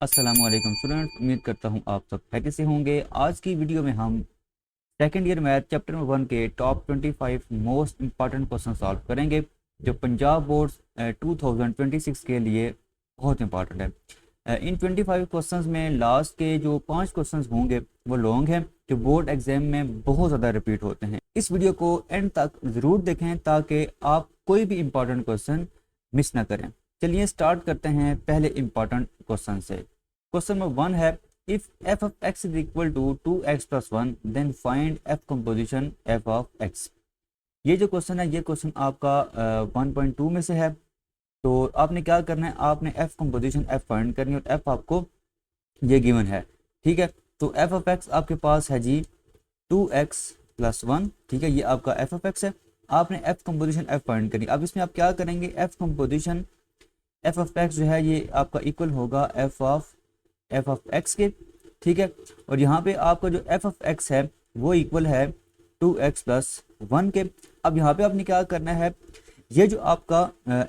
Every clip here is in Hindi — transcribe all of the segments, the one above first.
अस्सलामुअलैकुम स्टूडेंट, उम्मीद करता हूँ आप सब खैरियत से होंगे। आज की वीडियो में हम second year math chapter number 1 के top 25 most important question solve करेंगे जो पंजाब बोर्ड 2026 के लिए बहुत इंपॉर्टेंट है। इन 25 क्वेश्चंस में लास्ट के जो 5 क्वेश्चंस होंगे वो लॉन्ग हैं, जो बोर्ड एग्जाम में बहुत ज़्यादा रिपीट होते हैं। इस वीडियो को एंड तक ज़रूर देखें ताकि आप कोई भी इंपॉर्टेंट क्वेश्चन मिस ना करें। चलिए स्टार्ट करते हैं पहले इंपॉर्टेंट क्वेश्चन से। क्वेश्चन नंबर 1 है, if f of x is equal to 2x plus 1 then find f composition f of x। ये जो क्वेश्चन है ये क्वेश्चन आपका 1.2 में से है। तो आपने क्या करना है, आपने f कंपोजिशन f फाइंड करनी है और f आपको ये गिवन है। ठीक है, तो f of x आपके पास है जी 2x plus 1। ठीक है, ये आपका f of x है। आपने f कंपोजिशन f फाइंड करनी। अब इसमें आप क्या करेंगे, f composition f of x जो है ये आपका इक्वल होगा f of x के। ठीक है, और यहाँ पे आपका जो f of x है वो इक्वल है 2x plus 1 के। अब यहाँ पे आपने क्या करना है, ये जो आपका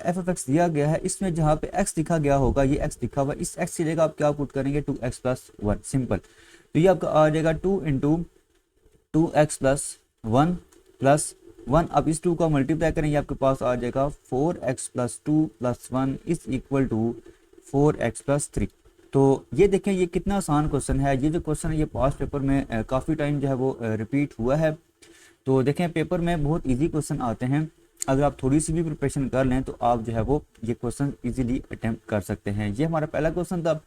f of x दिया गया है इसमें जहाँ पे x लिखा गया होगा, ये x लिखा हुआ, इस x की जगह आप क्या पुट करेंगे 2x plus 1, सिंपल। तो ये आपका आ जाएगा 2 इंटू 2x plus 1 प्लस 1। अब इस 2 का मल्टीप्लाई करें, ये आपके पास आ जाएगा 4x plus 2 plus 1 is equal to 4x plus 3। तो ये देखें ये कितना आसान क्वेश्चन है। ये जो क्वेश्चन है ये पास्ट पेपर में काफ़ी टाइम जो है वो रिपीट हुआ है। तो देखें पेपर में बहुत इजी क्वेश्चन आते हैं, अगर आप थोड़ी सी भी प्रिपरेशन कर लें तो आप जो है वो ये क्वेश्चन इजीली अटेम्प्ट कर सकते हैं। ये हमारा पहला क्वेश्चन था।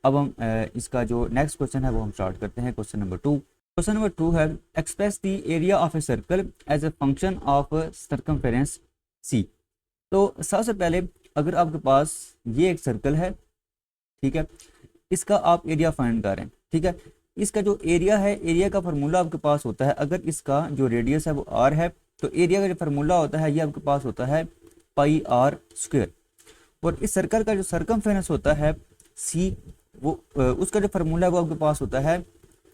अब हम इसका जो नेक्स्ट क्वेश्चन है वो हम स्टार्ट करते हैं। Question number 2। क्वेश्चन नंबर 2 है, express the area of a circle as a function of circumference c. तो सबसे पहले अगर आपके पास ये एक सर्कल है, ठीक है, इसका आप एरिया फाइंड करें। ठीक है, इसका जो एरिया है, एरिया का फार्मूला आपके पास होता है, अगर इसका जो रेडियस है वो r है तो एरिया का जो फार्मूला होता है ये आपके पास होता है पाई r स्क्वायर। और इस सर्कल का जो सर्कमफेरेंस होता है c, वो उसका जो फार्मूला है वो आपके पास होता है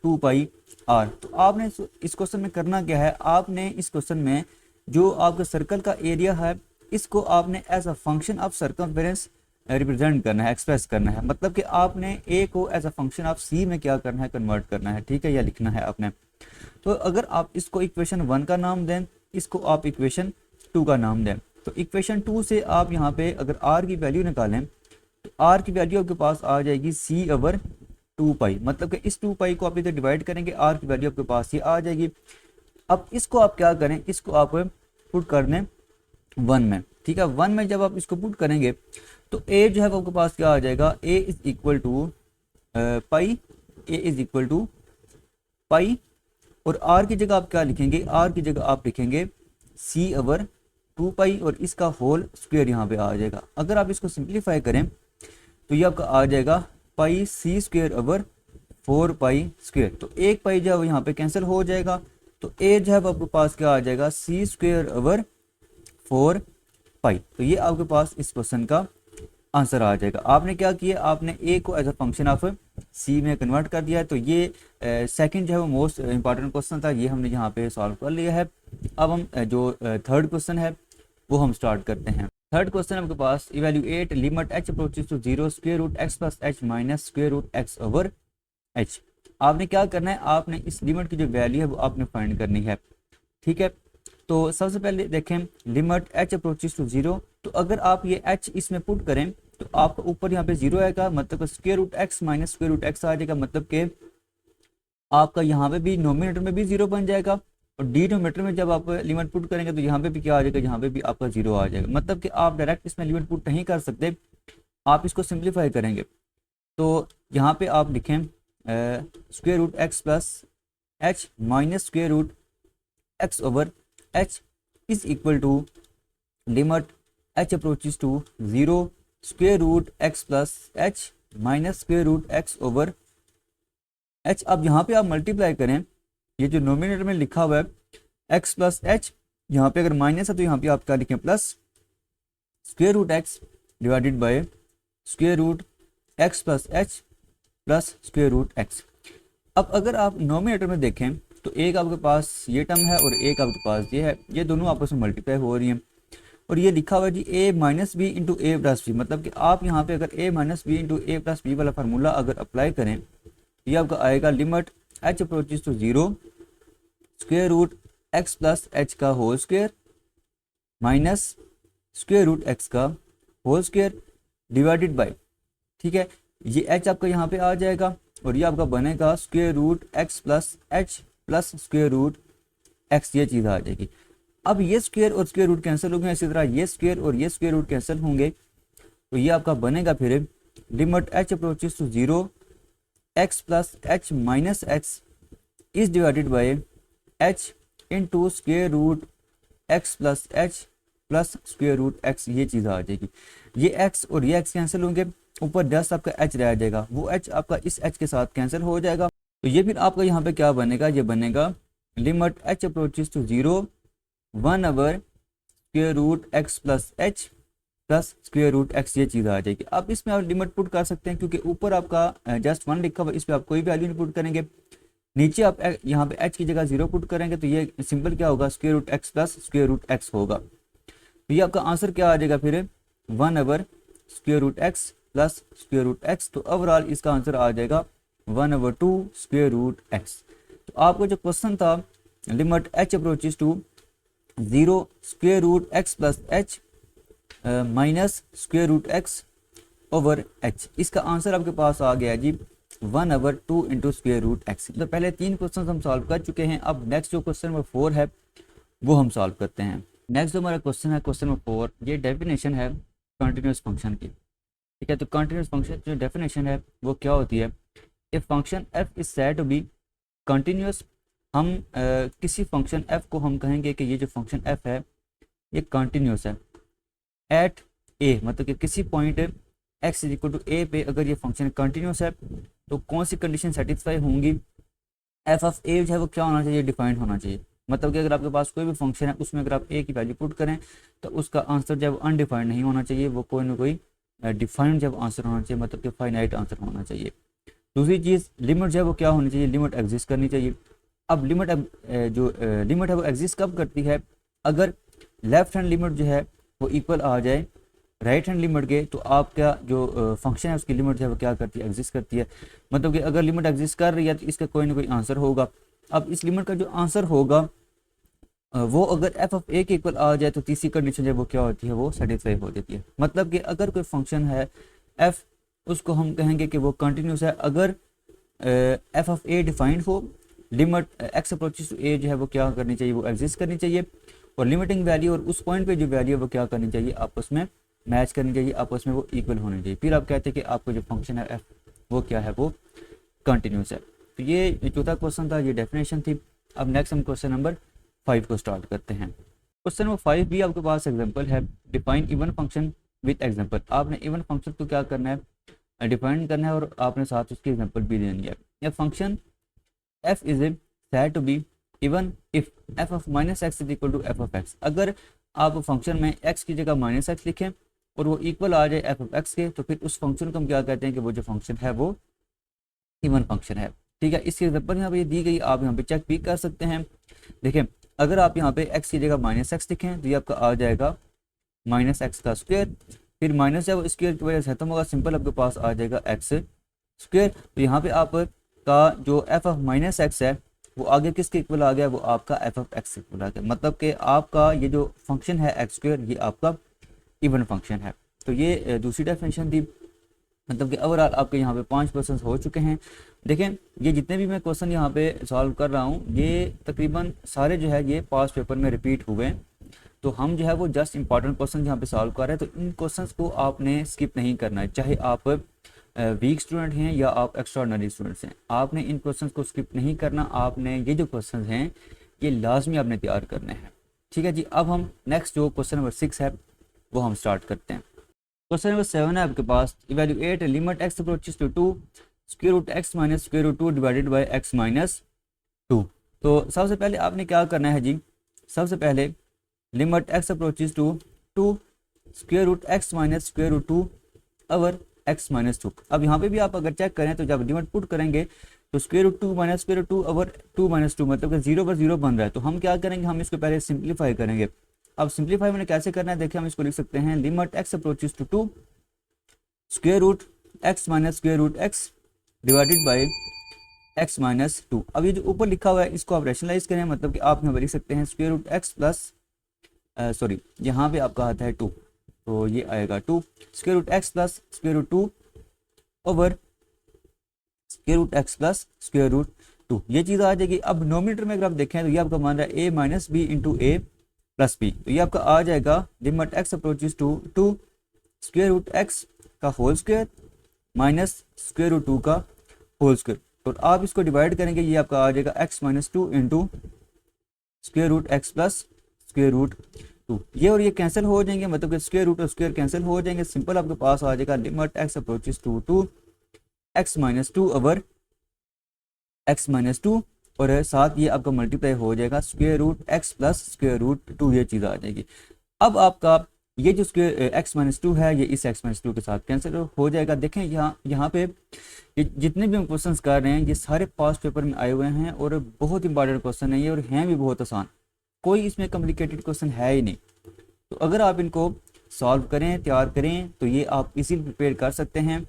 2 पाई r। तो आपने इस क्वेश्चन में करना क्या है, आपने इस क्वेश्चन में जो आपका सर्कल का एरिया है इसको आपने as a function of circumference represent करना है, एक्सप्रेस करना है। मतलब कि आपने ए को एज अ फंक्शन ऑफ सी में क्या करना है, कन्वर्ट करना है। ठीक है, या लिखना है आपने। तो अगर आप इसको इक्वेशन 1 का नाम दें, इसको आप इक्वेशन 2 का नाम दें, तो इक्वेशन 2 से आप यहाँ पे अगर आर की वैल्यू निकालें तो आर की वैल्यू आपके पास आ जाएगी सी ओवर 2 पाई। मतलब कि इस 2 पाई को आप इधर डिवाइड करेंगे, आर की वैल्यू आपके पास ये आ जाएगी। अब इसको आप क्या करें, इसको आप पुट कर दें 1 में। ठीक है, 1 में जब आप इसको पुट करेंगे तो ए जो है वो आपके पास क्या आ जाएगा, a is equal to pi, a is equal to pi. और आर की जगह आप क्या लिखेंगे, आर की जगह आप लिखेंगे सी ओवर 2 पाई और इसका होल स्क्वायर यहाँ पे आ जाएगा। अगर आप इसको सिंप्लीफाई करें तो ये आपका आ जाएगा पाई सी स्क्वायर ओवर 4 पाई स्क्वायर। तो एक पाई जो है वो यहाँ पे कैंसिल हो जाएगा, तो ए जो है वो आपके पास क्या आ जाएगा सी स्क्वायर ओवर 4 पाई। तो ये आपके पास इस क्वेश्चन का आंसर आ जाएगा। आपने क्या किया, आपने ए को एज अ फंक्शन ऑफ सी में कन्वर्ट कर दिया है। तो ये सेकंड जो है वो मोस्ट इंपॉर्टेंट क्वेश्चन था, ये हमने यहाँ पे सॉल्व कर लिया है। अब हम जो थर्ड क्वेश्चन है वो हम स्टार्ट करते हैं। थर्ड क्वेश्चन आपके पास, evaluate limit h approaches to 0 square root x plus H minus square root x over h. आपने क्या करना है, आपने इस लिमिट की जो वैल्यू है वो आपने फाइंड करनी है। ठीक है, तो सबसे पहले देखें लिमिट h अप्रोचेस टू 0। तो अगर आप ये h इसमें पुट करें तो आपको ऊपर यहाँ पे 0 आएगा, मतलब square root x minus square root x आ जाएगा। मतलब कि आपका यहाँ पे भी नोमिनेटर में भी 0 बन जाएगा और डिनोमिनेटर में जब आप लिमिट पुट करेंगे तो यहाँ पे भी क्या आ जाएगा, यहाँ पे भी आपका 0 आ जाएगा। मतलब कि आप डायरेक्ट इसमें लिमिट पुट नहीं कर सकते, आप इसको सिंप्लीफाई करेंगे। तो यहाँ पे आप लिखें square root x plus H minus square root x over h is equal to limit h approaches to 0 square root x plus h minus square root x over h। अब यहाँ पे आप मल्टीप्लाई करें, ये जो नोमिनेटर में लिखा हुआ है x प्लस h, यहाँ पे अगर माइनस है तो यहाँ पे आप क्या लिखें plus square root x divided by square root x plus h plus square root x। अब अगर आप नोमिनेटर में देखें तो एक आपके पास ये टर्म है और एक आपके पास ये है, ये दोनों आपस में मल्टीप्लाई हो रही हैं। और ये लिखा हुआ है जी a minus B into A plus B, मतलब कि आप यहाँ पे अगर a minus B into A plus B वाला फार्मूला अगर अप्लाई करें, ये आपका आएगा limit h approaches to 0 square root x plus h का whole square minus square root x का होल स्क्वायर डिवाइडेड बाय, ठीक है, ये h आपका यहाँ पे आ जाएगा और ये आपका बनेगा square root x plus h plus square root x, ये चीज़ आ जाएगी। अब ये स्क्वायर और स्क्वायर रूट कैंसिल होंगे, इसी तरह ये स्क्वायर और ये स्क्वायर रूट कैंसिल होंगे, तो ये आपका बनेगा फिर limit h approaches to 0 x plus h minus x is divided by h into square root x plus h plus square root x, ये चीज़ आ जाएगी। ये x और ये x कैंसिल होंगे, ऊपर जस्ट आपका h रह जाएगा, वो h आपका इस h के साथ कैंसिल हो जाएगा। तो ये फिर आपका यहाँ पे क्या बनेगा, ये बनेगा limit h approaches to 0 1 over square root x plus h plus square root x, ये चीज़ आ जाएगी। अब इसमें आप लिमिट पुट कर सकते हैं क्योंकि ऊपर आपका जस्ट 1 लिखा हुआ, इस पर आप कोई वैल्यू नहीं पुट करेंगे। नीचे आप यहाँ पे h की जगह 0 पुट करेंगे तो ये सिंपल क्या होगा, square root x plus square root x होगा। तो ये आपका आंसर क्या आ जाएगा फिर 1 over square root x plus square root x। तो ओवरऑल इसका आंसर आ जाएगा 1 ओवर 2 स्क्वायर रूट x। तो आपको जो क्वेश्चन था limit h approaches to 0 square root x plus h minus square root x over h, इसका आंसर आपके पास आ गया जी 1 over 2 into square root x। तो पहले 3 क्वेश्चन हम सॉल्व कर चुके हैं। अब नेक्स्ट जो क्वेश्चन नंबर 4 है वो हम सॉल्व करते हैं। नेक्स्ट जो हमारा क्वेश्चन है क्वेश्चन नंबर 4, ये डेफिनेशन है कंटिन्यूस फंक्शन की, ठीक है। तो कंटिन्यूस फंक्शन जो डेफिनेशन है वो क्या होती है, if function f is said to be continuous, हम किसी फंक्शन f को हम कहेंगे कि ये जो फंक्शन f है ये कंटिन्यूस है एट a, मतलब कि किसी point x is equal to a पे अगर ये फंक्शन कंटिन्यूस है तो कौन सी कंडीशन सेटिस्फाई होंगी, f ऑफ a जो है वो क्या होना चाहिए, डिफाइंड होना चाहिए। मतलब कि अगर आपके पास कोई भी फंक्शन है उसमें अगर आप a की वैल्यू पुट करें तो उसका आंसर जब अनडिफाइंड नहीं होना चाहिए, वो कोई ना कोई डिफाइंड जब आंसर होना चाहिए, मतलब कि फाइनाइट आंसर होना चाहिए। दूसरी चीज़ लिमिट जो है वो क्या होनी चाहिए, लिमिट एग्जिस्ट करनी चाहिए। अब लिमिट जो लिमिट है वो एग्जिस्ट कब करती है, अगर लेफ्ट हैंड लिमिट जो है वो इक्वल आ जाए राइट हैंड लिमिट के, तो आपका जो फंक्शन है उसकी लिमिट जो है वो क्या करती है, एग्जिस्ट करती है। मतलब कि अगर लिमिट एग्जिस्ट कर रही है तो इसका कोई ना कोई आंसर होगा। अब इस लिमिट का जो आंसर होगा वो अगर एफ ऑफ ए के इक्वल आ जाए तो तीसरी कंडीशन जब वो क्या होती है, वो सेटिस्फाई हो जाती है। मतलब कि अगर कोई फंक्शन है एफ, उसको हम कहेंगे कि वो कंटिन्यूस है अगर एफ ऑफ ए डिफाइंड हो, लिमिट एक्स अप्रोचेस टू ए जो है वो क्या करनी चाहिए, वो एग्जिस्ट करनी चाहिए, और लिमिटिंग वैल्यू और उस पॉइंट पे जो वैल्यू है वो क्या करनी चाहिए, आपस में मैच करनी चाहिए, आपस में वो इक्वल होनी चाहिए। फिर आप कहते हैं कि आपका जो फंक्शन है एफ वो क्या है, वो कंटिन्यूस है। तो ये चौथा क्वेश्चन था, ये डेफिनेशन थी। अब नेक्स्ट हम क्वेश्चन नंबर 5 को स्टार्ट करते हैं। क्वेश्चन नंबर 5 भी आपके पास एग्जांपल है, define even function with example. आपने इवन फंक्शन को क्या करना है, डिफाइन करना है, और आपने साथ उसकी एग्जांपल भी देनी है। या function f is said to be even if f of minus x is equal to f of x। अगर आप फंक्शन में x की जगह माइनस एक्स लिखें और वो इक्वल आ जाए f ऑफ x के, तो फिर उस फंक्शन को हम क्या कहते हैं कि वो जो फंक्शन है वो इवन फंक्शन है। ठीक है, इसकी एग्जांपल यहाँ पे दी गई, आप यहाँ पे चेक भी कर सकते हैं। देखिए, अगर आप यहाँ पे x की जगह माइनस एक्स लिखें तो ये आपका आ जाएगा माइनस एक्स का स्क्वायर, फिर माइनस है वो स्क्वायर की वजह से खत्म होगा, सिंपल आपके पास आ जाएगा एक्स स्क्वायर। तो यहाँ पे आप का जो f ऑफ माइनस एक्स है वो आगे किसके इक्वल आ गया, वो आपका f ऑफ x इक्वल आ गया। मतलब कि आपका ये जो फंक्शन है एक्स स्क्वायर, ये आपका इवन फंक्शन है। तो ये दूसरी डेफिनेशन थी। मतलब कि ओवरऑल आपके यहाँ पे 5 क्वेश्चन हो चुके हैं। देखें, ये जितने भी मैं क्वेश्चन यहाँ पे सॉल्व कर रहा हूँ ये तकरीबन सारे जो है ये पास पेपर में रिपीट हुए हैं। तो हम जो है वो जस्ट इंपॉर्टेंट क्वेश्चन यहाँ पे सॉल्व कर रहे हैं। तो इन क्वेश्चंस को आपने स्किप नहीं करना है, चाहे आप वीक स्टूडेंट हैं या आप एक्स्ट्राऑर्डिनरी स्टूडेंट्स हैं, आपने इन क्वेश्चंस को स्किप नहीं करना। आपने ये जो क्वेश्चन हैं ये लाजमी आपने तैयार करने हैं। ठीक है जी, अब हम नेक्स्ट जो क्वेश्चन नंबर 6 है वो हम स्टार्ट करते हैं। क्वेश्चन नंबर 7 है आपके पास, evaluate limit x approaches to 2 square root x minus square root 2 divided by x minus 2। तो सबसे पहले आपने क्या करना है जी, सबसे पहले limit x approaches to 2 square root x minus square root 2 over x minus 2। अब यहाँ पे भी आप अगर चेक करें तो जब लिमिट पुट करेंगे तो square root 2 minus square root 2 over 2 minus 2, मतलब कि 0 पर 0 बन रहा है। तो हम क्या करेंगे, हम इसको पहले सिंप्लीफाई करेंगे। अब सिंप्लीफाई मैंने कैसे करना है, देखिए हम इसको लिख सकते हैं limit x approaches to 2 square root x minus square root x divided by x minus 2। अब ये जो ऊपर लिखा हुआ है इसको आप रैशनलाइज करें, मतलब कि आप यहाँ पर लिख सकते हैं square root x plus sorry यहाँ पे आपका आता है 2, तो ये आएगा 2 square root x plus square root 2 over square root x plus square root 2, ये चीज़ आ जाएगी। अब नोमिनेटर में अगर आप देखें तो ये आपका मान रहा है a minus B into A plus b, तो ये आपका आ जाएगा limit x approaches to 2 square root x का whole square minus square root 2 का होल स्क्वायर, तो आप इसको डिवाइड करेंगे, ये आपका आ जाएगा x minus 2 into square root x plus square root 2। ये और ये कैंसिल हो जाएंगे, मतलब कि स्क्वायर रूट और स्क्वायर कैंसिल हो जाएंगे। सिंपल आपके पास आ जाएगा limit x approaches to 2 x minus 2 over x minus 2 और साथ ये आपका मल्टीप्लाई हो जाएगा square root x plus square root 2, ये चीज़ आ जाएगी। अब आपका ये जो स्क्वायर x माइनस 2 है ये इस x माइनस 2 के साथ कैंसिल हो जाएगा। देखें यहाँ पे जितने भी हम क्वेश्चन कर रहे हैं ये सारे पास्ट पेपर में आए हुए हैं और बहुत इंपॉर्टेंट क्वेश्चन है ये, और हैं भी बहुत आसान, कोई इसमें कॉम्प्लिकेटेड क्वेश्चन है ही नहीं। तो अगर आप इनको सॉल्व करें, तैयार करें, तो ये आप इजीली प्रिपेयर कर सकते हैं,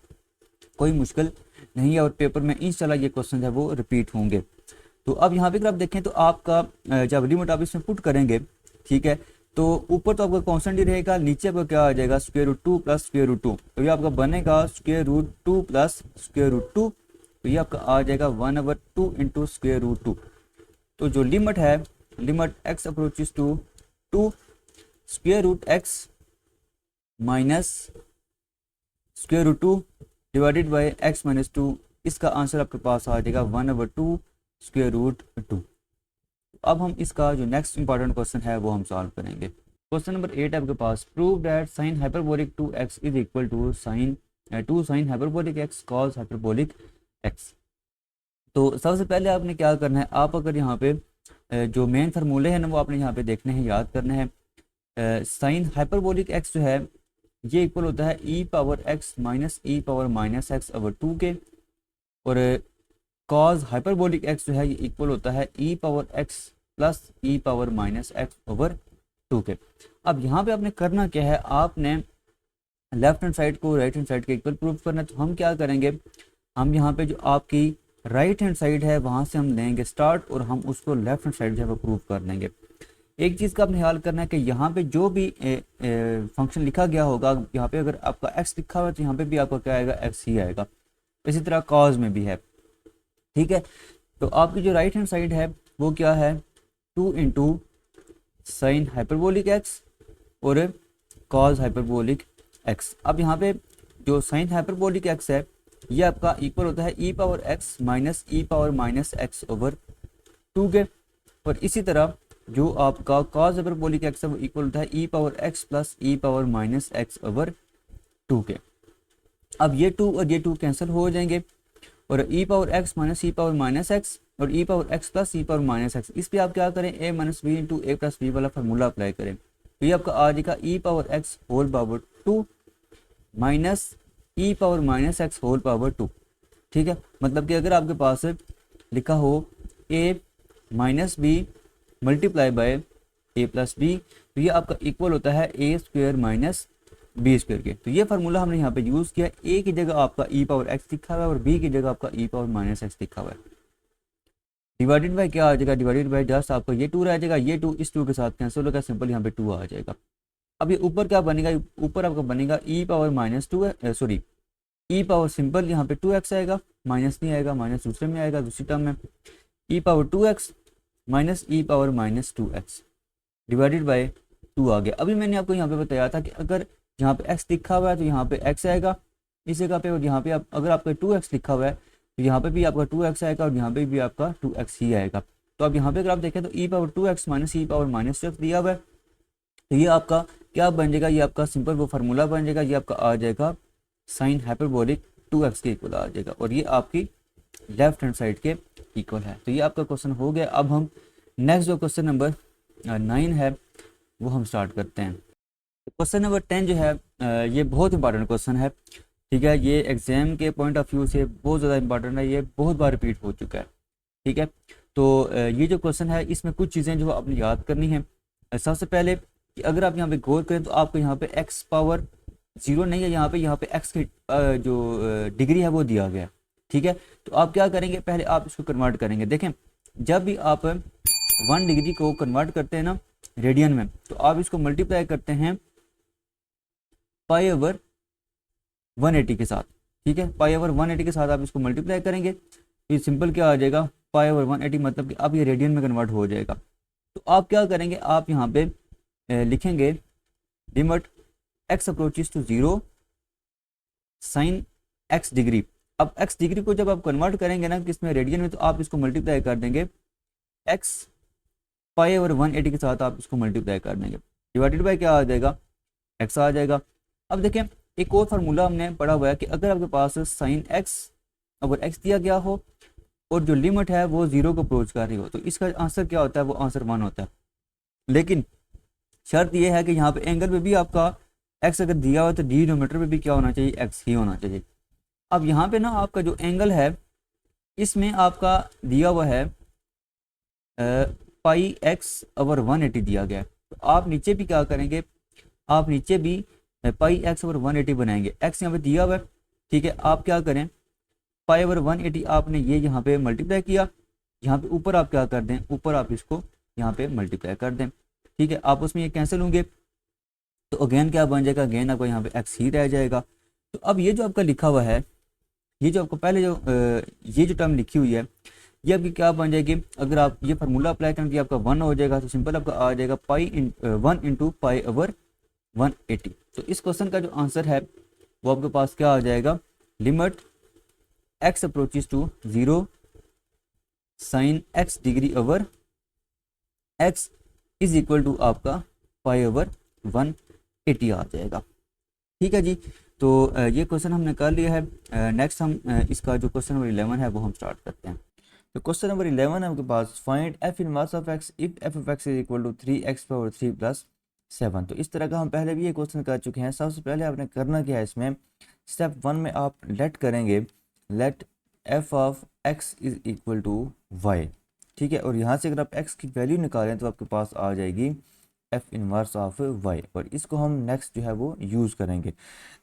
कोई मुश्किल नहीं है, और पेपर में इंशाल्लाह ये क्वेश्चन है वो रिपीट होंगे। तो अब यहाँ पे अगर आप देखें तो आपका जब लिमिट आप इसमें पुट करेंगे, ठीक है, तो ऊपर तो आपका कांस्टेंट ही रहेगा, नीचे आपका क्या आ जाएगा square root 2 plus square root 2, तो ये आपका बनेगा square root 2 plus square root 2, तो ये आपका आ जाएगा 1/2 इंटू स्क्वायर रूट 2। तो जो लिमिट है limit x approaches to 2 square root x minus square root 2 divided by x minus 2, इसका आंसर आपके पास आ जाएगा 1/2 स्क्वायर रूट 2। अब हम इसका जो नेक्स्ट इंपॉर्टेंट क्वेश्चन है वो हम सॉल्व करेंगे। क्वेश्चन नंबर 8 है आपके पास, prove that sine hyperbolic 2x is equal to sine 2 sine hyperbolic x cos hyperbolic x। तो सबसे पहले आपने क्या करना है, आप अगर यहाँ पे जो मेन फार्मूले हैं ना वो आपने यहाँ पे देखने हैं, याद करने हैं। साइन हाइपरबोलिक x जो है ये इक्वल होता है e power x minus e power minus x over 2 के, और कॉज हाइपरबोलिक x जो है ये इक्वल होता है e power x plus e power minus x over 2 के। अब यहाँ पे आपने करना क्या है, आपने लेफ्ट हैंड साइड को राइट हैंड साइड के इक्वल प्रूव करना है। तो हम क्या करेंगे, हम यहाँ पे जो आपकी राइट हैंड साइड है वहाँ से हम लेंगे स्टार्ट और हम उसको लेफ्ट हैंड साइड जो है वो प्रूव कर लेंगे। एक चीज़ का आपने ख्याल करना है कि यहाँ पे जो भी फंक्शन लिखा गया होगा, यहाँ पे अगर आपका x लिखा हुआ है तो यहाँ पे भी आपका क्या आएगा, x ही आएगा। इसी तरह कॉज में भी है, ठीक है। तो आपकी जो राइट हैंड साइड है वो क्या है, 2 इंटू साइन हाइपरबोलिक x और कॉज हाइपरबोलिक x। अब यहाँ पे जो साइन हाइपरबोलिक x है ये आपका इक्वल होता है e power x minus e power minus x over 2 के, और इसी तरह जो आपका कॉज हाइपरबोलिक x है वो इक्वल होता है e power x plus e power minus x over 2 के। अब ये 2 और ये 2 कैंसिल हो जाएंगे, और e power x minus e power minus x और e power x plus e power minus x, इस पर आप क्या करें, a minus B into A plus B वाला फार्मूला अप्लाई करें, तो ये आपका आ जाएगा e power x whole power 2 minus e power minus x whole power 2, ठीक है। मतलब कि अगर आपके पास लिखा हो a minus b multiply by a plus b, तो ये आपका इक्वल होता है a square minus b square के। तो ये फार्मूला हमने यहाँ पे यूज़ किया, a की जगह आपका e पावर x लिखा हुआ है और b की जगह आपका e पावर माइनस x लिखा हुआ है। डिवाइडेड बाय क्या आ जाएगा, डिवाइडेड बाय जस्ट आपका ये 2 रह जाएगा, ये 2 इस 2 के साथ कैंसिल होगा, सिंपल यहाँ पे 2 आ जाएगा। अब ये ऊपर क्या बनेगा, ऊपर आपका बनेगा e पावर माइनस 2 है, सॉरी e पावर सिंपल यहाँ पे 2x आएगा, माइनस नहीं आएगा, माइनस दूसरे में आएगा दूसरी टर्म में, e power 2x minus e power minus 2x divided by 2 आ गया। अभी मैंने आपको यहाँ पे बताया था कि अगर यहाँ पे x लिखा हुआ है तो यहाँ पे x आएगा इस जगह पे, और यहाँ पे अगर आपका 2x लिखा हुआ है तो यहाँ पे भी आपका 2x आएगा और यहाँ पे भी आपका 2x ही आएगा। तो अब यहाँ पे अगर आप देखें तो e power 2x minus e power minus 2x दिया हुआ है, तो ये आपका क्या बन जाएगा, ये आपका सिंपल वो फार्मूला बन जाएगा, ये आपका आ जाएगा साइन हाइपरबोलिक 2x के इक्वल आ जाएगा, और ये आपकी लेफ्ट हैंड साइड के इक्वल है। तो ये आपका क्वेश्चन हो गया। अब हम नेक्स्ट जो क्वेश्चन नंबर 9 है वो हम स्टार्ट करते हैं। क्वेश्चन नंबर 10 जो है ये बहुत इंपॉर्टेंट क्वेश्चन है, ठीक है। ये एग्जाम के पॉइंट ऑफ व्यू से बहुत ज़्यादा इंपॉर्टेंट है, ये बहुत बार रिपीट हो चुका है, ठीक है। तो ये जो क्वेश्चन है इसमें कुछ चीज़ें जो आपने याद करनी है। सबसे पहले कि अगर आप यहाँ पे गौर करें तो आपको यहाँ पे एक्स पावर 0 नहीं है, यहाँ पे एक्स की जो डिग्री है वो दिया गया है। ठीक है, तो आप क्या करेंगे, पहले आप इसको कन्वर्ट करेंगे। देखें, जब भी आप 1 डिग्री को कन्वर्ट करते हैं ना रेडियन में, तो आप इसको मल्टीप्लाई करते हैं पाई ओवर 180 के साथ। ठीक है, पाई ओवर 180 के साथ आप इसको मल्टीप्लाई करेंगे, ये सिंपल क्या आ जाएगा, पाई ओवर 180, मतलब कि अब ये रेडियन में कन्वर्ट हो जाएगा। तो आप क्या करेंगे, आप यहाँ पे लिखेंगे limit x approaches to 0 sine x degree. अब एक्स डिग्री को जब आप कन्वर्ट करेंगे ना किसमें, रेडियन में, तो आप इसको मल्टीप्लाई कर देंगे एक्स पाई ओवर 180 के साथ, आप इसको मल्टीप्लाई कर देंगे, डिवाइडेड बाय क्या आ जाएगा, एक्स आ जाएगा। अब देखें, एक और फार्मूला हमने पढ़ा हुआ है कि अगर आपके पास साइन एक्स ओवर एक्स दिया गया हो और जो लिमिट है वो 0 को अप्रोच कर रही हो, तो इसका आंसर क्या होता है, वो आंसर 1 होता है। लेकिन शर्त यह है कि यहाँ पे एंगल पे भी आपका एक्स अगर दिया हो तो डिनोमिनेटर पे भी क्या होना चाहिए, एक्स ही होना चाहिए। अब यहाँ पे ना आपका जो एंगल है इसमें आपका दिया हुआ है पाई एक्स ओवर 180 दिया गया है, तो आप नीचे भी क्या करेंगे, आप नीचे भी पाई एक्स ओवर 180 बनाएंगे। एक्स यहाँ पे दिया हुआ है, ठीक है, आप क्या करें, पाई ओवर 180 आपने ये यहाँ पे मल्टीप्लाई किया, यहाँ पे ऊपर आप क्या कर दें, ऊपर आप इसको यहाँ पे मल्टीप्लाई कर दें। ठीक है, आप उसमें ये कैंसिल होंगे तो अगेन क्या बन जाएगा, अगेन आपको यहाँ पे एक्स ही रह जाएगा। तो अब ये जो आपका लिखा हुआ है, ये जो आपको पहले जो ये जो टर्म लिखी हुई है, ये आपकी क्या बन जाएगी, अगर आप ये फार्मूला अप्लाई करेंगे आपका 1 हो जाएगा, तो सिंपल आपका आ जाएगा 1 इंटू पाई ओवर 180। तो इस क्वेश्चन का जो आंसर है वो आपके पास क्या आ जाएगा, limit x approaches to 0 sine x degree over x is equal to आपका पाई ओवर 180 आ जाएगा। ठीक है जी, तो ये क्वेश्चन हमने कर लिया है। नेक्स्ट हम इसका जो क्वेश्चन नंबर 11 है वो हम स्टार्ट करते हैं। तो क्वेश्चन नंबर 11 है आपके पास, find f inverse of x if f of x is equal to 3x power 3 plus 7। तो इस तरह का हम पहले भी ये क्वेश्चन कर चुके हैं। सबसे पहले आपने करना क्या है, इसमें स्टेप 1 में आप लेट करेंगे, let f of x is equal to y. ठीक है, और यहाँ से अगर आप एक्स की वैल्यू निकालें तो आपके पास आ जाएगी एफ इनवर्स ऑफ वाई, और इसको हम नेक्स्ट जो है वो यूज़ करेंगे।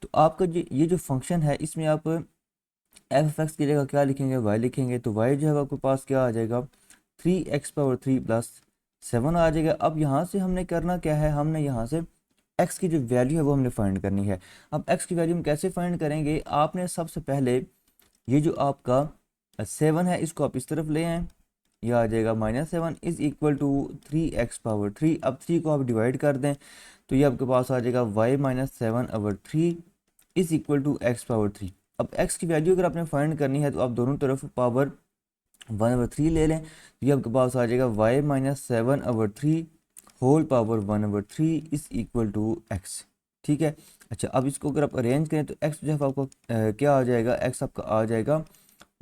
तो आपका ये जो फंक्शन है इसमें आप एफ एफ एक्स की जगह क्या लिखेंगे, वाई लिखेंगे, तो वाई जो है आपके पास क्या आ जाएगा, 3x पावर 3 प्लस 7 आ जाएगा। अब यहाँ से हमने करना क्या है, हमने यहाँ से x की जो वैल्यू है वो हमने फाइंड करनी है। अब x की वैल्यू हम कैसे फाइंड करेंगे, आपने सबसे पहले ये जो आपका 7 है इसको आप इस तरफ ले आएँ, यह आ जाएगा -7 is equal to 3x power 3। अब 3 को आप डिवाइड कर दें तो ये आपके पास आ जाएगा y -7 over 3 is equal to x power 3। अब x की वैल्यू अगर आपने फाइंड करनी है तो आप दोनों तरफ पावर 1/3 ले लें, तो ये आपके पास आ जाएगा y -7/3 whole power 1/3 is equal to x। ठीक है, अच्छा, अब इसको अगर आप अरेंज करें तो x जो है आपको क्या आ जाएगा, x आपका आ जाएगा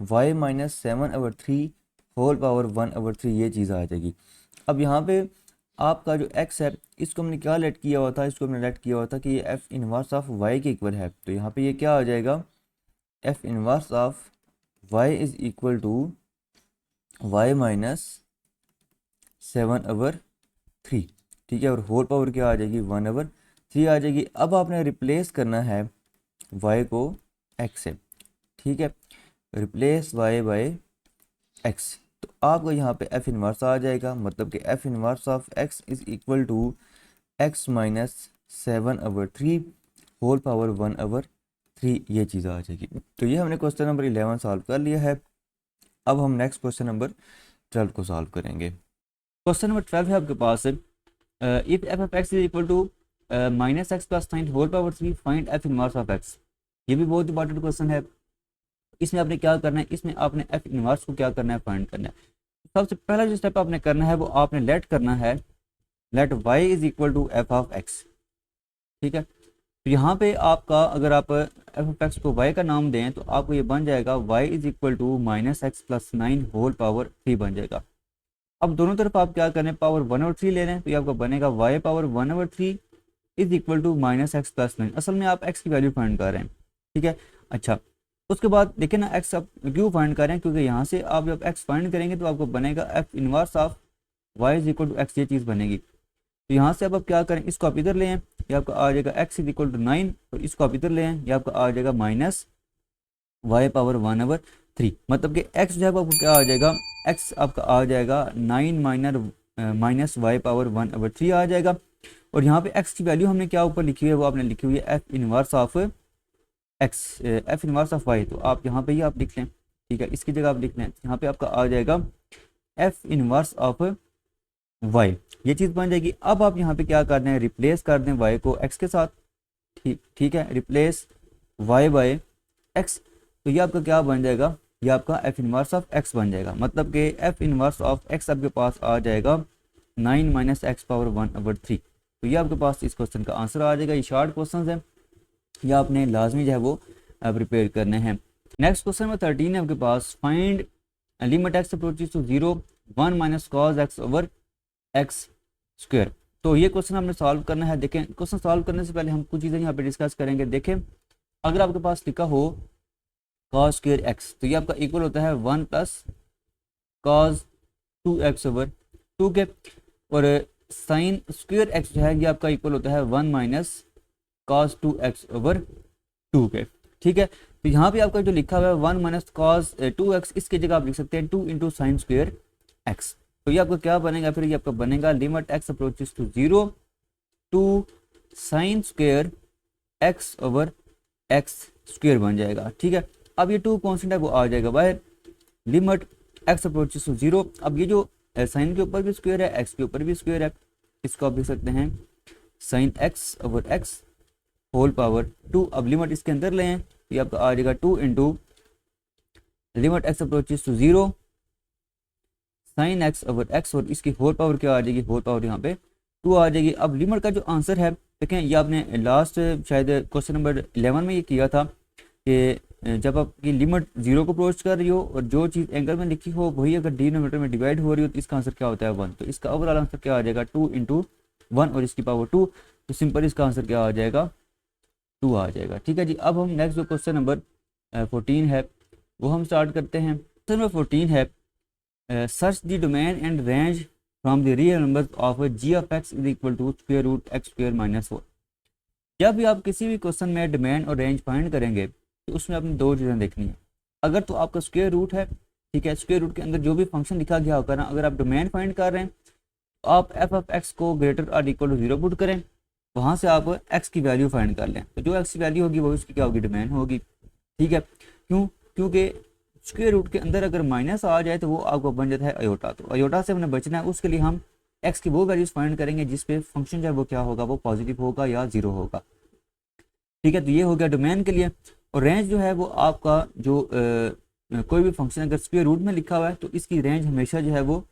y -7/3 होल पावर 1/3, ये चीज़ आ जाएगी। अब यहाँ पे आपका जो x है इसको हमने क्या लेट किया हुआ था, इसको हमने लेट किया हुआ था कि ये f इनवर्स ऑफ y के इक्वल है, तो यहाँ पे ये क्या आ जाएगा, f inverse of y is equal to y -7/3। ठीक है, और होल पावर क्या आ जाएगी, 1/3 आ जाएगी। अब आपने रिप्लेस करना है y को x से। ठीक है, रिप्लेस y बाय x, तो आपको यहाँ पे f इनवर्स आ जाएगा, मतलब कि f inverse of x is equal to x -7/3 whole power 1/3, ये चीज़ आ जाएगी। तो ये हमने क्वेश्चन नंबर 11 सॉल्व कर लिया है। अब हम नेक्स्ट क्वेश्चन नंबर 12 को सॉल्व करेंगे। क्वेश्चन नंबर 12 है आपके पास, if f of x is equal to -x plus 9 whole power 3 find f inverse of x. ये भी बहुत इंपॉर्टेंट क्वेश्चन है। इसमें आपने क्या करना है, इसमें आपने एफ इनवर्स को क्या करना है, फाइंड करना है। सबसे पहला जो स्टेप आपने करना है वो आपने लेट करना है, let y is equal to f of x. ठीक है, तो यहाँ पे आपका अगर आप एफ ऑफ एक्स को y का नाम दें तो आपको ये बन जाएगा y is equal to -x plus 9 whole power 3 बन जाएगा। अब दोनों तरफ आप क्या करें, पावर 1/3 ले लें, तो ये आपका बनेगा y power 1/3 is equal to -x plus 9। असल में आप x की वैल्यू फाइंड कर रहे हैं। ठीक है, अच्छा, उसके बाद देखिए ना x आप क्यों फाइंड कर रहे हैं, क्योंकि यहाँ से आप जब x फाइंड करेंगे तो आपको बनेगा f inverse of y is equal to x, ये चीज़ बनेगी। तो यहाँ से अब आप क्या करें, इसको आप इधर ले आएं, ये आपका आ जाएगा x इज इक्वल टू 9, और इसको आप इधर ले आएं, ये आपका आ जाएगा माइनस वाई पावर 1/3। मतलब कि x जो है वो आपको क्या आ जाएगा, x आपका आ जाएगा 9 माइनस वाई पावर 1/3 आ जाएगा। और यहाँ पे x की वैल्यू हमने क्या ऊपर लिखी हुई है, वो आपने लिखी हुई है F inverse of x, F inverse of y। तो आप यहाँ पे ही आप लिख लें, ठीक है, इसकी जगह आप लिख लें, यहाँ पे आपका आ जाएगा एफ इनवर्स ऑफ y, ये चीज़ बन जाएगी। अब आप यहाँ पे क्या कर दें, रिप्लेस कर दें y को x के साथ, ठीक है, रिप्लेस y बाय x। तो ये आपका क्या बन जाएगा, ये आपका एफ इनवर्स ऑफ x बन जाएगा। मतलब कि एफ इनवर्स ऑफ x आपके पास आ जाएगा 9 माइनस एक्स पावर 1/3। तो ये आपके पास इस क्वेश्चन का आंसर आ जाएगा। ये शॉर्ट क्वेश्चन है, ये आपने लाजमी जो है वो प्रिपेयर करने हैं। नेक्स्ट क्वेश्चन नंबर 13 है आपके पास, find limit x approaches to 0 1 minus cos x over x square. तो ये क्वेश्चन हमने सॉल्व करना है। देखें, क्वेश्चन सॉल्व करने से पहले हम कुछ चीज़ें यहाँ पे डिस्कस करेंगे। देखें, अगर आपके पास लिखा हो कॉस स्क्वायर एक्स, तो ये आपका इक्वल होता है 1 प्लस कॉस 2x ओवर 2 के, और साइन स्क्वायर एक्स जो है ये आपका इक्वल होता है 1 माइनस कॉस 2x ओवर 2 के, ठीक है। तो यहाँ पे आपका जो लिखा हुआ है 1 माइनस कॉस 2x, इसकी जगह आप लिख सकते हैं 2 इंटू साइन स्क्वायर एक्स। तो ये आपका क्या बनेगा, फिर ये आपका बनेगा limit x approaches to 0 two sine square x over x square बन जाएगा, ठीक है। अब ये 2 कॉन्स्टेंट है वो आ जाएगा बाहर, लिमिट एक्स अप्रोचेस टू 0। अब ये जो साइन के ऊपर भी स्क्वायर है, एक्स के ऊपर भी स्क्वायर है, इसको आप लिख सकते हैं sine x over x whole power 2। अब लिमिट इसके अंदर ले हैं, ये आपका आ जाएगा 2 into limit x approaches to 0 sine x over x, और इसकी होल पावर क्या आ जाएगी, होल पावर यहाँ पे 2 आ जाएगी। अब लिमिट का जो आंसर है, देखें, ये आपने लास्ट शायद क्वेश्चन नंबर 11 में ये किया था कि जब आपकी लिमिट 0 को अप्रोच कर रही हो और जो चीज़ एंगल में लिखी हो वही अगर डिनोमिनेटर में डिवाइड हो रही हो, तो इसका आंसर क्या होता है 1। तो इसका ओवरऑल आंसर क्या आ जाएगा 2 इंटू 1 और इसकी पावर 2। तो सिंपल इसका आंसर क्या आ जाएगा 2 आ जाएगा, ठीक है जी। अब हम नेक्स्ट जो क्वेश्चन नंबर 14 है वो हम स्टार्ट करते हैं। क्वेश्चन नंबर 14 है, search the domain and range from the real numbers of g of x is equal to square root x square minus 4। जब भी आप किसी भी क्वेश्चन में डोमेन और रेंज फाइंड करेंगे तो उसमें आपने 2 चीज़ें देखनी है। अगर तो आपका स्क्वायर रूट है, ठीक है, स्क्वायर रूट के अंदर जो भी फंक्शन लिखा गया होगा ना, अगर आप डोमेन फाइंड कर रहे हैं तो आप एफ ऑफ एक्स को ग्रेटर और इक्वल टू 0 पुट करें, वहाँ से आप एक्स की वैल्यू फाइंड कर लें। तो जो एक्स की वैल्यू होगी वो उसकी क्या होगी, डोमेन होगी, ठीक है। क्योंकि स्क्वायर रूट के अंदर अगर माइनस आ जाए तो वो आपको बन जाता है अयोटा। तो अयोटा से हमने बचना है, उसके लिए हम एक्स की वो वैल्यूज फाइंड करेंगे जिसपे फंक्शन जो है वो क्या होगा, वो पॉजिटिव होगा या 0 होगा, ठीक है। तो ये हो गया डोमेन के लिए। और रेंज जो है वो आपका जो कोई भी फंक्शन अगर स्क्वायर रूट में लिखा हुआ है तो इसकी रेंज हमेशा जो है वो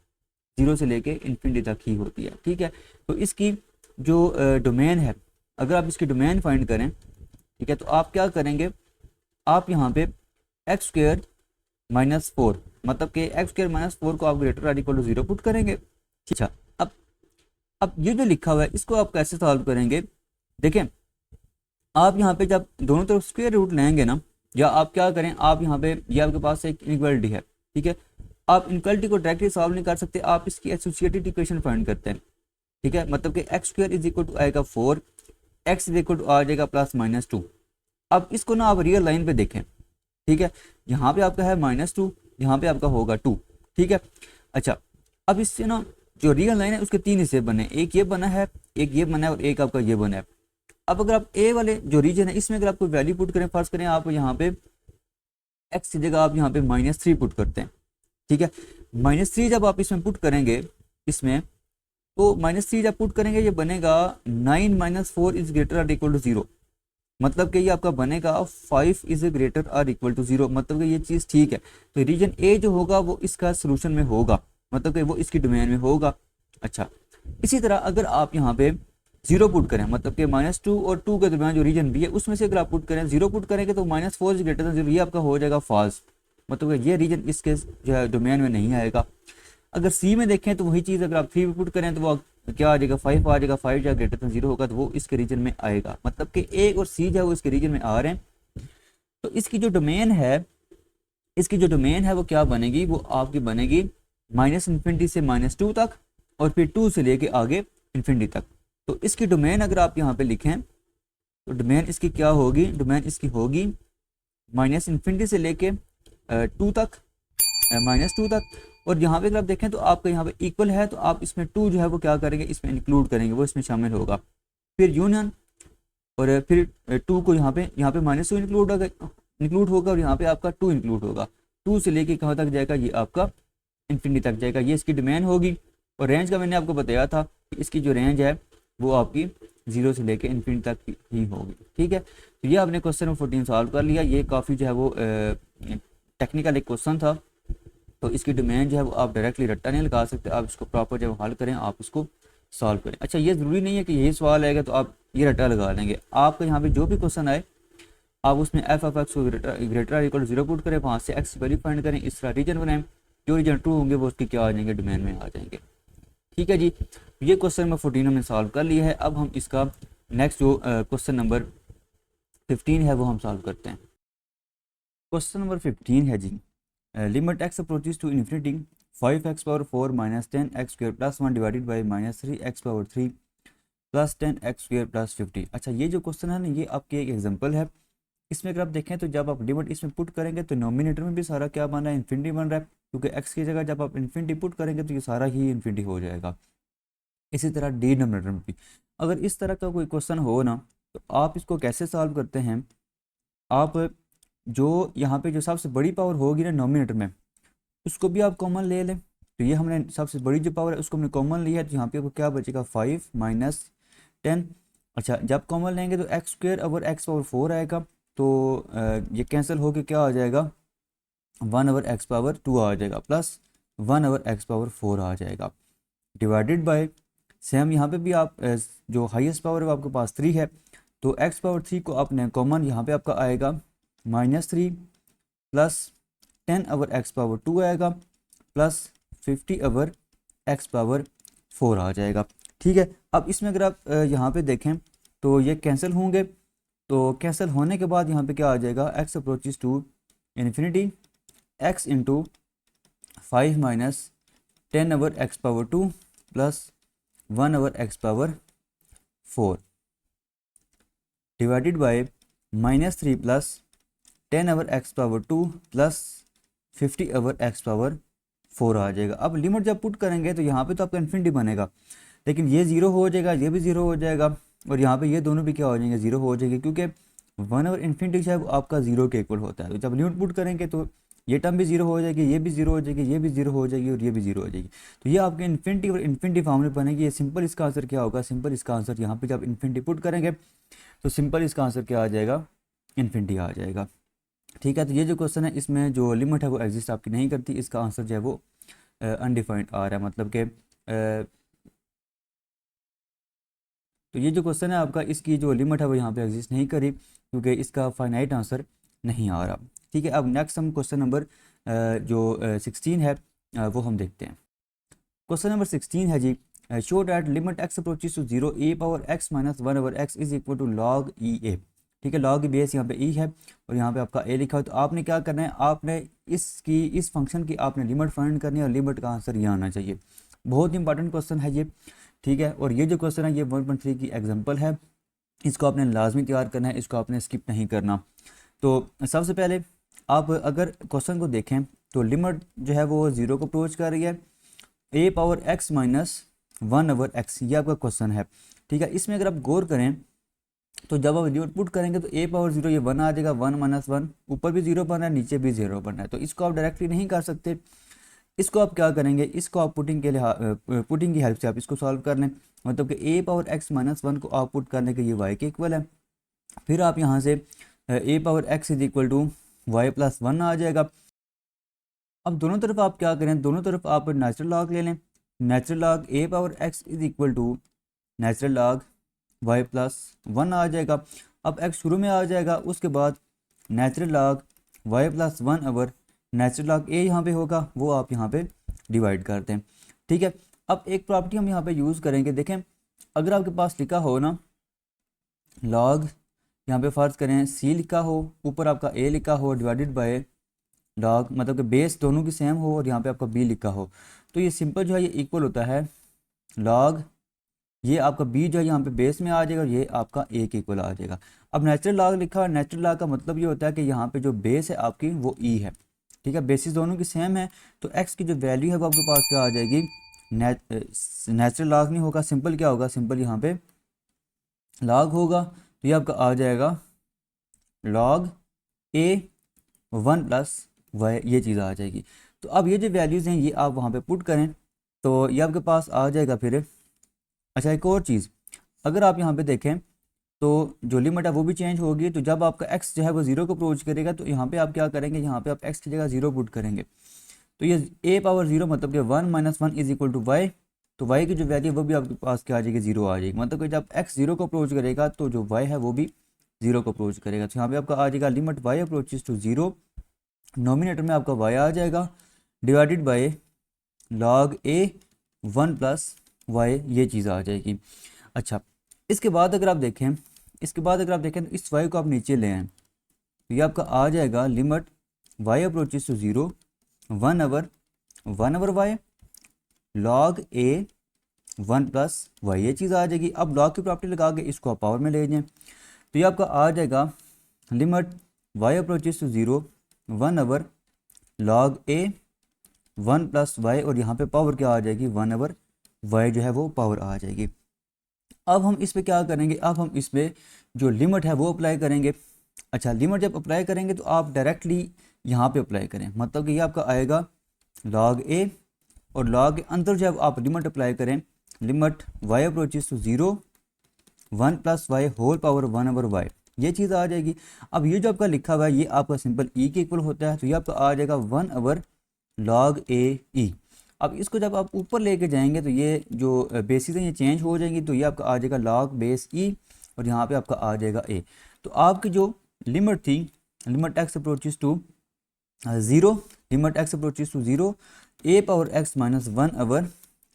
0 से लेके इन्फिनिटी तक ही होती है, ठीक है। तो इसकी जो डोमेन है, अगर आप इसकी डोमेन फाइंड करें, ठीक है, तो आप क्या करेंगे, आप यहाँ पे एक्स स्क्वायर माइनस 4, मतलब कि एक्स स्क्वायर माइनस 4 को आप ग्रेटर और इक्वल टू 0 पुट करेंगे, ठीक है। अब ये जो लिखा हुआ है इसको आप कैसे सॉल्व करेंगे, देखें, आप यहाँ पे जब दोनों तरफ स्क्वायर रूट लेंगे ना, या आप क्या करें, आप यहाँ पे ये आपके पास एक इनइक्वालिटी है, ठीक है, आप इनइक्वालिटी को डायरेक्टली सॉल्व नहीं कर सकते, आप इसकी एसोसिएटेड इक्वेशन फाइंड करते हैं, ठीक है। मतलब कि x square is equal to आएगा 4, एक्स इज इक्वल टू आ जाएगा प्लस माइनस 2। अब इसको ना आप रियल लाइन पे देखें, ठीक है, यहाँ पे आपका है -2, यहाँ पे आपका होगा 2, ठीक है। अच्छा, अब इससे ना जो रियल लाइन है उसके 3 हिस्से बने, एक ये बना है, एक ये बना है और एक आपका ये बना है। अब अगर आप ए वाले जो रीजन है इसमें अगर आप कोई वैल्यू पुट करें, फर्स्ट करें आप यहाँ पे एक्स की जगह आप यहाँ पे -3 पुट करते हैं, ठीक है। -3 जब आप इसमें पुट करेंगे, इसमें तो -3 जब पुट करेंगे ये बनेगा 9 माइनस 4 इज ग्रेटर और इक्वल टू 0। मतलब कि ये आपका बनेगा 5 इज ग्रेटर और इक्वल टू 0। मतलब कि ये चीज़ ठीक है। तो रीजन ए जो होगा वो इसका सोल्यूशन में होगा, मतलब कि वो इसकी डोमेन में होगा। अच्छा, इसी तरह अगर आप यहाँ पे 0 पुट करें, मतलब कि -2 और 2 के दरमियान जो रीजन बी है उसमें से अगर आप पुट करें 0 पुट करेंगे तो -4 इज ग्रेटर देन 0, ये आपका हो जाएगा फॉल्स। मतलब कि ये रीजन इसके जो है डोमेन में नहीं आएगा। अगर सी में देखें तो वही चीज़ अगर आप 3 पुट करें तो वो क्या आ जाएगा, 5 आ जाएगा, 5 जो ग्रेटर देन 0 होगा तो वो इसके रीजन में आएगा। मतलब कि ए और सी जो है वो इसके रीजन में आ रहे हैं। तो इसकी जो डोमेन है, इसकी जो डोमेन है वो क्या बनेगी, वो आपकी बनेगी -∞ से -2 तक, और फिर 2 से लेके आगे इन्फिनिटी तक। तो इसकी डोमेन अगर आप यहाँ पे लिखें तो डोमेन इसकी क्या होगी, डोमेन इसकी होगी माइनस इन्फिनिटी से लेके 2 तक, -2 तक। और यहाँ पे अगर आप देखें तो आपका यहाँ पे इक्वल है, तो आप इसमें 2 जो है वो क्या करेंगे, इसमें इंक्लूड करेंगे, वो इसमें शामिल होगा। फिर यूनियन, और फिर 2 को यहाँ पे -2 इंक्लूड होगा और यहाँ पे आपका 2 इंक्लूड होगा। 2 से लेके कहाँ तक जाएगा, ये आपका इन्फिनिटी तक जाएगा, ये इसकी डोमेन होगी। और रेंज का मैंने आपको बताया था कि इसकी जो रेंज है वो आपकी 0 से लेके इन्फिनिटी तक ही होगी। ठीक है, तो ये आपने क्वेश्चन नंबर 14 सॉल्व कर लिया। ये काफ़ी जो है वो टेक्निकल एक क्वेश्चन था, तो इसकी डोमेन जो है वो आप डायरेक्टली रट्टा नहीं लगा सकते, आप इसको प्रॉपर जब हल करें आप इसको सॉल्व करें। अच्छा, ये ज़रूरी नहीं है कि यही सवाल आएगा तो आप ये रट्टा लगा लेंगे। आपका यहाँ पे जो भी क्वेश्चन आए आप उसमें एफ ऑफ एक्स को ग्रेटर इक्वल 0 पुट करें, वहाँ से एक्स वैल्यू फाइंड करें, इस तरह रीजन बनाएं, जो रीजन ट्रू होंगे वो उसके क्या आ जाएंगे, डोमेन में आ जाएंगे। ठीक है जी, ये क्वेश्चन नंबर 14 हमने सॉल्व कर लिया है। अब हम इसका नेक्स्ट जो क्वेश्चन नंबर 15 है वो हम सॉल्व करते हैं। क्वेश्चन नंबर 15 है जी, limit x approaches to infinity 5x⁴ minus 10x² plus 1 divided by -3x⁴ plus 10x² plus 50। अच्छा, ये जो क्वेश्चन है ना, ये आपकी एक एग्जांपल है। इसमें अगर आप देखें तो जब आप लिमिट इसमें पुट करेंगे तो नोमिनेटर में भी सारा क्या बन रहा है, इन्फिनिटी बन रहा है, क्योंकि x की जगह जब आप इन्फिनिटी पुट करेंगे तो ये सारा ही इन्फिनिटी हो जाएगा। इसी तरह डिनोमिनेटर में भी अगर इस तरह का कोई क्वेश्चन हो ना, तो आप इसको कैसे सॉल्व करते हैं, आप जो यहाँ पे जो सबसे बड़ी पावर होगी ना नोमिनेटर में, उसको भी आप कॉमन ले लें। तो ये हमने सबसे बड़ी जो पावर है उसको हमने कॉमन लिया है, तो यहाँ पे आपको क्या बचेगा 5 माइनस 10। अच्छा, जब कॉमन लेंगे तो x² ओवर x⁴ आएगा, तो ये कैंसिल होके क्या आ जाएगा 1 ओवर x⁴ आ जाएगा, प्लस 1 ओवर x⁴ आ जाएगा, डिवाइडेड बाय सेम यहाँ पे भी आप जो हाईएस्ट पावर है वो आपके पास 3 है, तो x⁴ को आपने कॉमन यहाँ पे आपका आएगा -3 प्लस 10 ओवर x⁴ आएगा, प्लस 50 ओवर x⁴ आ जाएगा। ठीक है, अब इसमें अगर आप यहाँ पे देखें तो ये कैंसिल होंगे, तो कैंसिल होने के बाद यहाँ पे क्या आ जाएगा, x approaches to infinity x into 5 minus 10 over x⁴ plus 1 over x⁴ divided by -3 plus 10 over x⁴ plus 50 over x⁴ आ जाएगा। अब लिमिट जब पुट करेंगे तो यहाँ पे तो आपका इन्फिनिटी बनेगा, लेकिन ये 0 हो जाएगा, ये भी 0 हो जाएगा, और यहाँ पे ये दोनों भी क्या हो जाएंगे, 0 हो जाएगी, क्योंकि 1 ओवर इन्फिनिटी जो है वो आपका 0 के इक्वल होता है। तो जब लिमिट पुट करेंगे तो ये टर्म भी 0 हो जाएगी, ये भी 0 हो जाएगी, ये भी 0 हो जाएगी और ये भी 0 हो जाएगी। तो ये आपके इन्फिनिटी और इन्फिनिटी फॉर्म में बनेगी। ये सिंपल इसका आंसर क्या होगा, सिंपल इसका आंसर यहाँ पे जब इन्फिनिटी पुट करेंगे तो सिंपल इसका आंसर क्या आ जाएगा, इन्फिनिटी आ जाएगा। ठीक है, तो ये जो क्वेश्चन है इसमें जो लिमिट है वो एग्जिस्ट आपकी नहीं करती, इसका आंसर जो है वो अनडिफाइंड आ रहा है, मतलब कि तो ये जो क्वेश्चन है आपका, इसकी जो लिमिट है वो यहाँ पे एग्जिस्ट नहीं करी, क्योंकि इसका फाइनाइट आंसर नहीं आ रहा। ठीक है, अब नेक्स्ट हम क्वेश्चन नंबर जो 16 है वो हम देखते हैं। क्वेश्चन नंबर 16 है जी, show that limit x approaches to 0 e⁻x minus 1 over x is equal to log e a। ठीक है, log बेस यहाँ पे e है और यहाँ पे आपका a लिखा है, तो आपने क्या करना है, आपने इस फंक्शन की आपने लिमिट फाइंड करनी है और लिमिट का आंसर ये आना चाहिए। बहुत इंपॉर्टेंट क्वेश्चन है ये। ठीक है, और ये जो क्वेश्चन है ये 1.3 की एग्जाम्पल है, इसको आपने लाजमी तैयार करना है, इसको आपने स्किप नहीं करना। तो सबसे पहले आप अगर क्वेश्चन को देखें तो लिमिट जो है वो 0 को अप्रोच कर रही है, e⁻x माइनस 1 ओवर x, ये आपका क्वेश्चन है। ठीक है, इसमें अगर आप गौर करें तो जब आप लिमिट पुट करेंगे तो a⁻0 ये 1 आ जाएगा, 1 माइनस 1, ऊपर भी 0 बन रहा है, नीचे भी 0 बन रहा है, तो इसको आप डायरेक्टली नहीं कर सकते। इसको आप क्या करेंगे, इसको आप पुटिंग की हेल्प से आप इसको सॉल्व कर लें, मतलब कि a⁻x माइनस 1 को आप पुट करने के ये y के इक्वल है। फिर आप यहाँ से a⁻x is equal to y plus 1 आ जाएगा। अब दोनों तरफ आप क्या करें, दोनों तरफ आप नेचुरल लॉग ले लें, natural log a⁻x is equal to natural log y plus 1 आ जाएगा। अब x शुरू में आ जाएगा, उसके बाद natural log y plus 1 over natural log a यहाँ पे होगा, वो आप यहाँ पे डिवाइड करते हैं। ठीक है, अब एक प्रॉपर्टी हम यहाँ पे यूज़ करेंगे, देखें अगर आपके पास लिखा हो ना लॉग, यहाँ पे फ़र्ज़ करें c लिखा हो, ऊपर आपका a लिखा हो, डिवाइडेड बाय लॉग, मतलब कि बेस दोनों की सेम हो और यहाँ पे आपका b लिखा हो, तो ये सिंपल जो है ये इक्वल होता है लॉग ये आपका b जो है यहाँ पे बेस में आ जाएगा और ये आपका a के इक्वल आ जाएगा। अब नेचुरल लॉग लिखा है, नेचुरल लॉग का मतलब ये होता है कि यहाँ पे जो बेस है आपकी वो e है, ठीक है, बेसिस दोनों की सेम है, तो x की जो वैल्यू है वो आपके पास क्या आ जाएगी, नेचुरल लॉग नहीं होगा, सिंपल क्या होगा, सिंपल यहाँ पे लॉग होगा, तो ये आपका आ जाएगा लॉग a 1 प्लस वाई, ये चीज़ आ जाएगी। तो अब ये जो वैल्यूज़ हैं ये आप वहाँ पे पुट करें तो ये आपके पास आ जाएगा फिर। अच्छा एक और चीज़, अगर आप यहाँ पे देखें तो जो लिमिट है वो भी चेंज होगी, तो जब आपका x जो है वो 0 को अप्रोच करेगा तो यहाँ पे आप क्या करेंगे, यहाँ पे आप x की जगह 0 पुट करेंगे, तो ये a पावर 0 मतलब कि 1 - 1 इज इक्वल टू वाई, तो y की जो वैल्यू है वो भी आपके पास क्या आ जाएगी, 0 आ जाएगी, मतलब कि जब x 0 को अप्रोच करेगा तो जो y है वो भी 0 को अप्रोच करेगा। तो यहाँ पे आपका आ जाएगा limit y approaches to 0, numerator में आपका y आ जाएगा divided by log a 1 plus y, ये चीज़ आ जाएगी। अच्छा इसके बाद अगर आप देखें, तो इस y को आप नीचे ले आएँ तो ये आपका आ जाएगा limit y approaches to 0 1 over y log a 1 plus y, ये चीज़ आ जाएगी। अब log की प्रॉपर्टी लगा के इसको आप पावर में ले जाएं तो ये आपका आ जाएगा limit y approaches to 0 1 over log a 1 plus y, और यहाँ पे पावर क्या आ जाएगी, 1 ओवर वाई जो है वो पावर आ जाएगी। अब हम इस पे क्या करेंगे, अब हम इस पे जो लिमिट है वो अप्लाई करेंगे। अच्छा लिमिट जब अप्लाई करेंगे तो आप डायरेक्टली यहाँ पे अप्लाई करें, मतलब कि ये आपका आएगा log a, और log के अंदर जब आप लिमिट अप्लाई करें, limit y approaches to 0 1 plus y whole power 1 over y, ये चीज़ आ जाएगी। अब ये जो आपका लिखा हुआ है ये आपका सिंपल e के इक्वल होता है, तो ये आपका आ जाएगा 1 ओवर log a e। अब इसको जब आप ऊपर लेके जाएंगे तो ये जो बेसिस हैं ये चेंज हो जाएंगी, तो ये आपका आ जाएगा log बेस e, और यहाँ पे आपका आ जाएगा a। तो आपकी जो लिमिट थी, limit x approaches to 0, limit x approaches to 0 a power x minus 1 over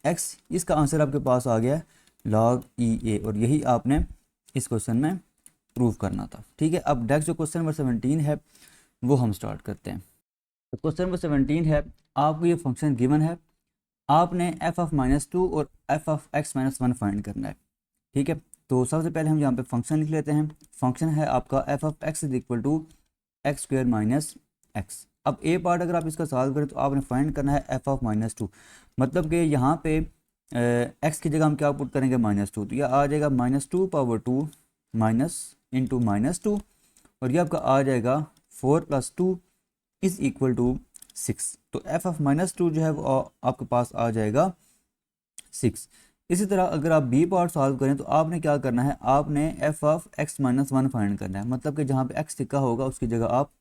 x, इसका आंसर आपके पास आ गया log e a, और यही आपने इस क्वेश्चन में प्रूव करना था। ठीक है, अब नेक्स्ट जो क्वेश्चन नंबर 17 है वो हम स्टार्ट करते हैं। तो क्वेश्चन नंबर 17 है, आपको ये फंक्शन गिवन है, आपने f ऑफ -2 और f ऑफ x - 1 फाइंड करना है। ठीक है, तो सबसे पहले हम यहाँ पे फंक्शन लिख लेते हैं। फंक्शन है आपका f of x is equal to x square minus x. अब ए पार्ट अगर आप इसका सॉल्व करें तो आपने फाइंड करना है f ऑफ -2, मतलब कि यहाँ पे x की जगह हम क्या पुट करेंगे, -2, तो यह आ जाएगा -2 पावर 2 माइनस इंटू -2, और ये आपका आ जाएगा 4 + 2 इज इक्वल टू 6। तो f ऑफ -2 जो है वो आपके पास आ जाएगा 6। इसी तरह अगर आप बी पार्ट सॉल्व करें तो आपने क्या करना है, आपने f ऑफ x - 1 फाइंड करना है, मतलब कि जहाँ पे x लिखा होगा उसकी जगह आप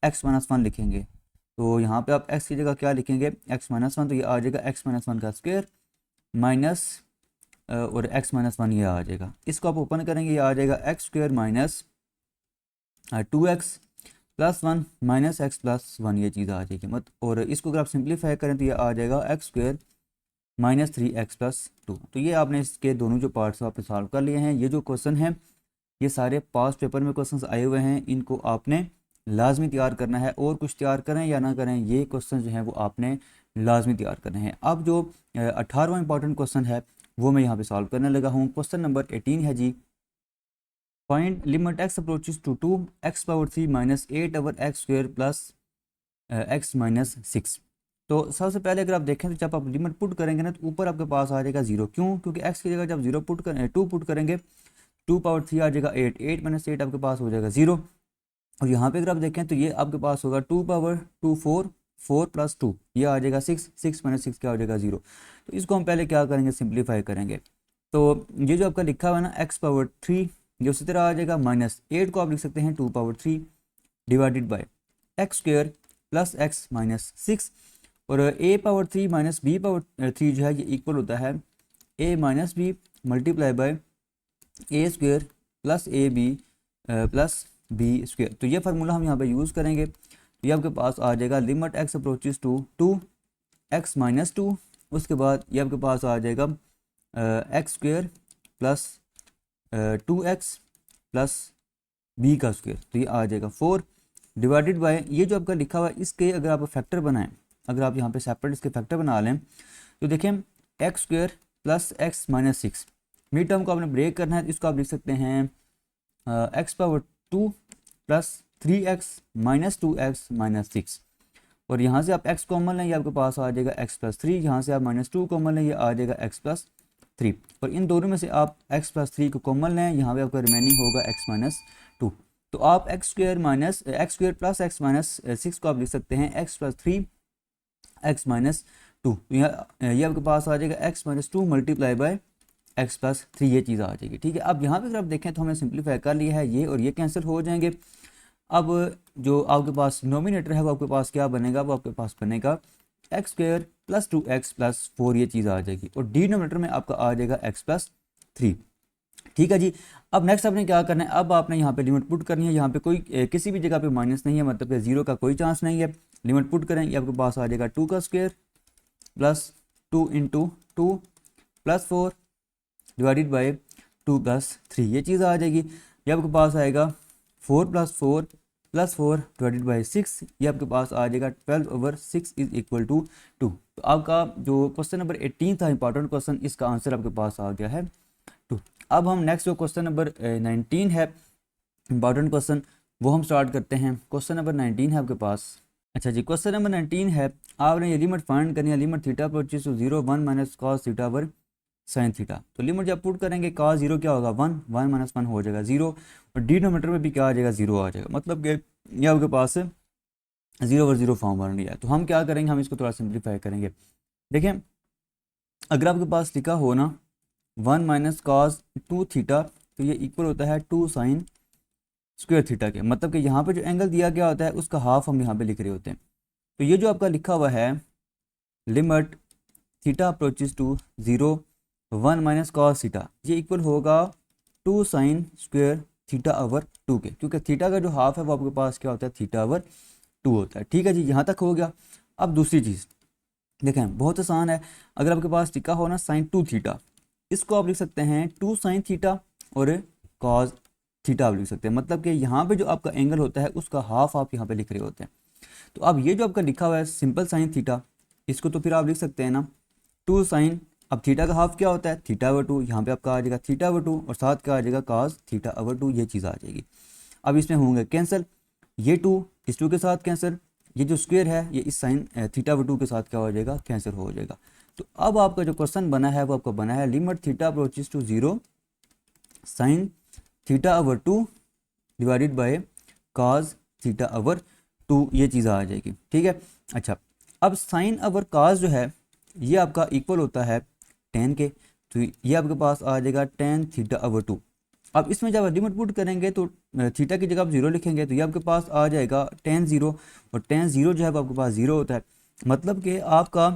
x - 1 लिखेंगे। तो यहाँ पे आप x की जगह क्या लिखेंगे, x - 1, तो ये आ जाएगा x - 1 का स्क्वायर माइनस और x - 1 ये आ जाएगा। इसको आप ओपन करेंगे, ये आ जाएगा x square minus 2x plus 1 minus x plus 1, ये चीज़ आ जाएगी मत, और इसको अगर आप सिंप्लीफाई करें तो ये आ जाएगा x square minus 3x plus 2। तो ये आपने इसके दोनों जो पार्ट्स आपने सॉल्व कर लिए हैं। ये जो क्वेश्चन है ये सारे पास्ट पेपर में क्वेश्चंस आए हुए हैं, इनको आपने लाजमी तैयार करना है, और कुछ तैयार करें या ना करें ये क्वेश्चन जो हैं वो आपने लाजमी तैयार करने हैं। अब जो 18वां इंपॉर्टेंट क्वेश्चन है वो मैं यहाँ पे सॉल्व करने लगा हूँ। क्वेश्चन नंबर 18 है जी, find limit x approaches to 2x power 3 minus 8 over x square plus x minus 6। तो सबसे पहले अगर आप देखें तो जब आप लिमिट पुट करेंगे ना तो ऊपर आपके पास आ जाएगा 0, क्यों, क्योंकि x की जगह जब 0 पुट करें 2 पुट करेंगे 2 पावर 3 आ जाएगा 8, 8 माइनस 8 आपके पास हो जाएगा 0, और यहाँ पे अगर आप देखें तो ये आपके पास होगा 2 पावर 2 4, 4 प्लस 2 ये आ जाएगा 6, 6 माइनस 6 क्या हो जाएगा 0। तो इसको हम पहले क्या करेंगे, सिंप्लीफाई करेंगे। तो ये जो आपका लिखा हुआ है ना x पावर 3, ये उसी तरह आ जाएगा, माइनस 8 को आप लिख सकते हैं 2 power 3 divided by x square plus x minus 6, और a power 3 minus b power 3 जो है ये इक्वल होता है a minus b multiply by a square plus a b plus b square. तो ये फार्मूला हम यहाँ पे यूज़ करेंगे। तो ये आपके पास आ जाएगा limit x approaches to 2x minus 2, उसके बाद ये आपके पास आ जाएगा x square plus 2x plus b का स्क्वायर, तो ये आ जाएगा 4 डिवाइडेड बाय ये जो आपका लिखा हुआ है इसके अगर आप फैक्टर बनाएं, अगर आप यहाँ पे सेपरेट इसके फैक्टर बना लें तो देखें x square plus x minus 6, mid term को आपने ब्रेक करना है तो इसको आप लिख सकते हैं x power 2 plus 3x minus 2x minus 6, और यहाँ से आप x कॉमन लें, ये आपके पास आ जाएगा x प्लस 3, यहाँ से आप माइनस 2 कॉमन लें, ये आ जाएगा x प्लस 3, और इन दोनों में से आप x प्लस 3 को कॉमन लें, यहाँ पे आपका रिमेनिंग होगा x माइनस 2। तो आप x square plus x minus 6 को आप लिख सकते हैं x प्लस 3 x माइनस 2, ये आपके पास आ जाएगा x minus 2 multiply by x plus 3, ये चीज़ आ जाएगी। ठीक है, अब यहाँ पे अगर आप देखें तो हमने सिंप्लीफाई कर लिया है, ये और ये कैंसिल हो जाएंगे। अब जो आपके पास डिनोमिनेटर है वो आपके पास क्या बनेगा, वो आपके पास बनेगा x square plus 2x plus 4, ये चीज़ आ जाएगी, और डिनोमिनेटर में आपका आ जाएगा x प्लस 3। ठीक है जी। अब नेक्स्ट आपने क्या करना है, अब आपने यहाँ पे लिमिट पुट करनी है, यहाँ पे कोई किसी भी जगह पे माइनस नहीं है, मतलब कि जीरो का कोई चांस नहीं है। लिमिट पुट करें, ये आपके पास आ जाएगा 2 का square plus 2 into 2 plus 4 divided by 2 plus 3, ये चीज़ आ जाएगी। ये आपके पास आएगा 4 प्लस 4 प्लस 4 डिवाइडेड बाई 6, ये आपके पास आ जाएगा 12/6 इज इक्वल टू 2। तो आपका जो क्वेश्चन नंबर 18 था इंपॉर्टेंट क्वेश्चन, इसका आंसर आपके पास आ गया है 2। अब हम नेक्स्ट जो क्वेश्चन नंबर 19 है इंपॉर्टेंट क्वेश्चन, वो हम स्टार्ट करते हैं। क्वेश्चन नंबर 19 है आपके पास। अच्छा जी, क्वेश्चन नंबर 19 है, आपने ये लिमिट फाइंड करनी है, limit theta approaches to 0 1 minus cos theta over sine theta. तो लिमिट जब पुट करेंगे कॉस 0 क्या होगा 1 1 माइनस 1 हो जाएगा 0, और डिनोमिनेटर में भी क्या आ जाएगा 0 आ जाएगा, मतलब कि ये आपके पास 0/0 फॉर्म बन रही है। तो हम क्या करेंगे, हम इसको थोड़ा सिंप्लीफाई करेंगे। देखें, अगर आपके पास लिखा हो ना 1 माइनस कॉस 2 थीटा, तो ये इक्वल होता है 2 साइन स्क्वायर थीटा के, मतलब कि यहाँ पे जो एंगल दिया गया होता है उसका हाफ हम यहाँ पे लिख रहे होते हैं। तो ये जो आपका लिखा हुआ है limit theta approaches to 0 1 minus cos theta, ये इक्वल होगा 2 साइन स्क्वायर थीटा ओवर 2 के, क्योंकि थीटा का जो हाफ है वो आपके पास क्या होता है थीटा ओवर 2 होता है। ठीक है जी, यहाँ तक हो गया। अब दूसरी चीज़ देखें, बहुत आसान है, अगर आपके पास टिका हो ना साइन 2 थीटा, इसको आप लिख सकते हैं 2 साइन थीटा और कॉस थीटा आप लिख सकते हैं, मतलब कि यहाँ पे जो आपका एंगल होता है उसका हाफ आप यहाँ पे लिख रहे होते हैं। तो अब ये जो आपका लिखा हुआ है सिंपल साइन थीटा, इसको तो फिर आप लिख सकते हैं ना 2 साइन, अब थीटा का हाफ क्या होता है थीटा ओवर 2, यहाँ पे आपका आ जाएगा थीटा ओवर 2 और साथ का आ जाएगा कॉस थीटा ओवर 2, ये चीज़ आ जाएगी। अब इसमें होंगे कैंसिल, ये 2 इस 2 के साथ कैंसिल, ये जो स्क्वायर है ये इस साइन थीटा ओवर 2 के साथ क्या हो जाएगा कैंसिल हो जाएगा। तो अब आपका जो क्वेश्चन बना है वो आपका बना है limit theta approaches to 0 sine theta over 2 divided by cos theta over 2, ये चीज़ आ जाएगी। ठीक है, अच्छा, अब साइन ओवर कॉस जो है ये आपका इक्वल होता है टेन के, तो ये आपके पास आ जाएगा टेन थीटा ओवर 2। अब इसमें जब लिमिट पुट करेंगे तो थीटा की जगह आप 0 लिखेंगे, तो ये आपके पास आ जाएगा टेन 0, और टेन 0 जो है वो आपके पास 0 होता है, मतलब कि आपका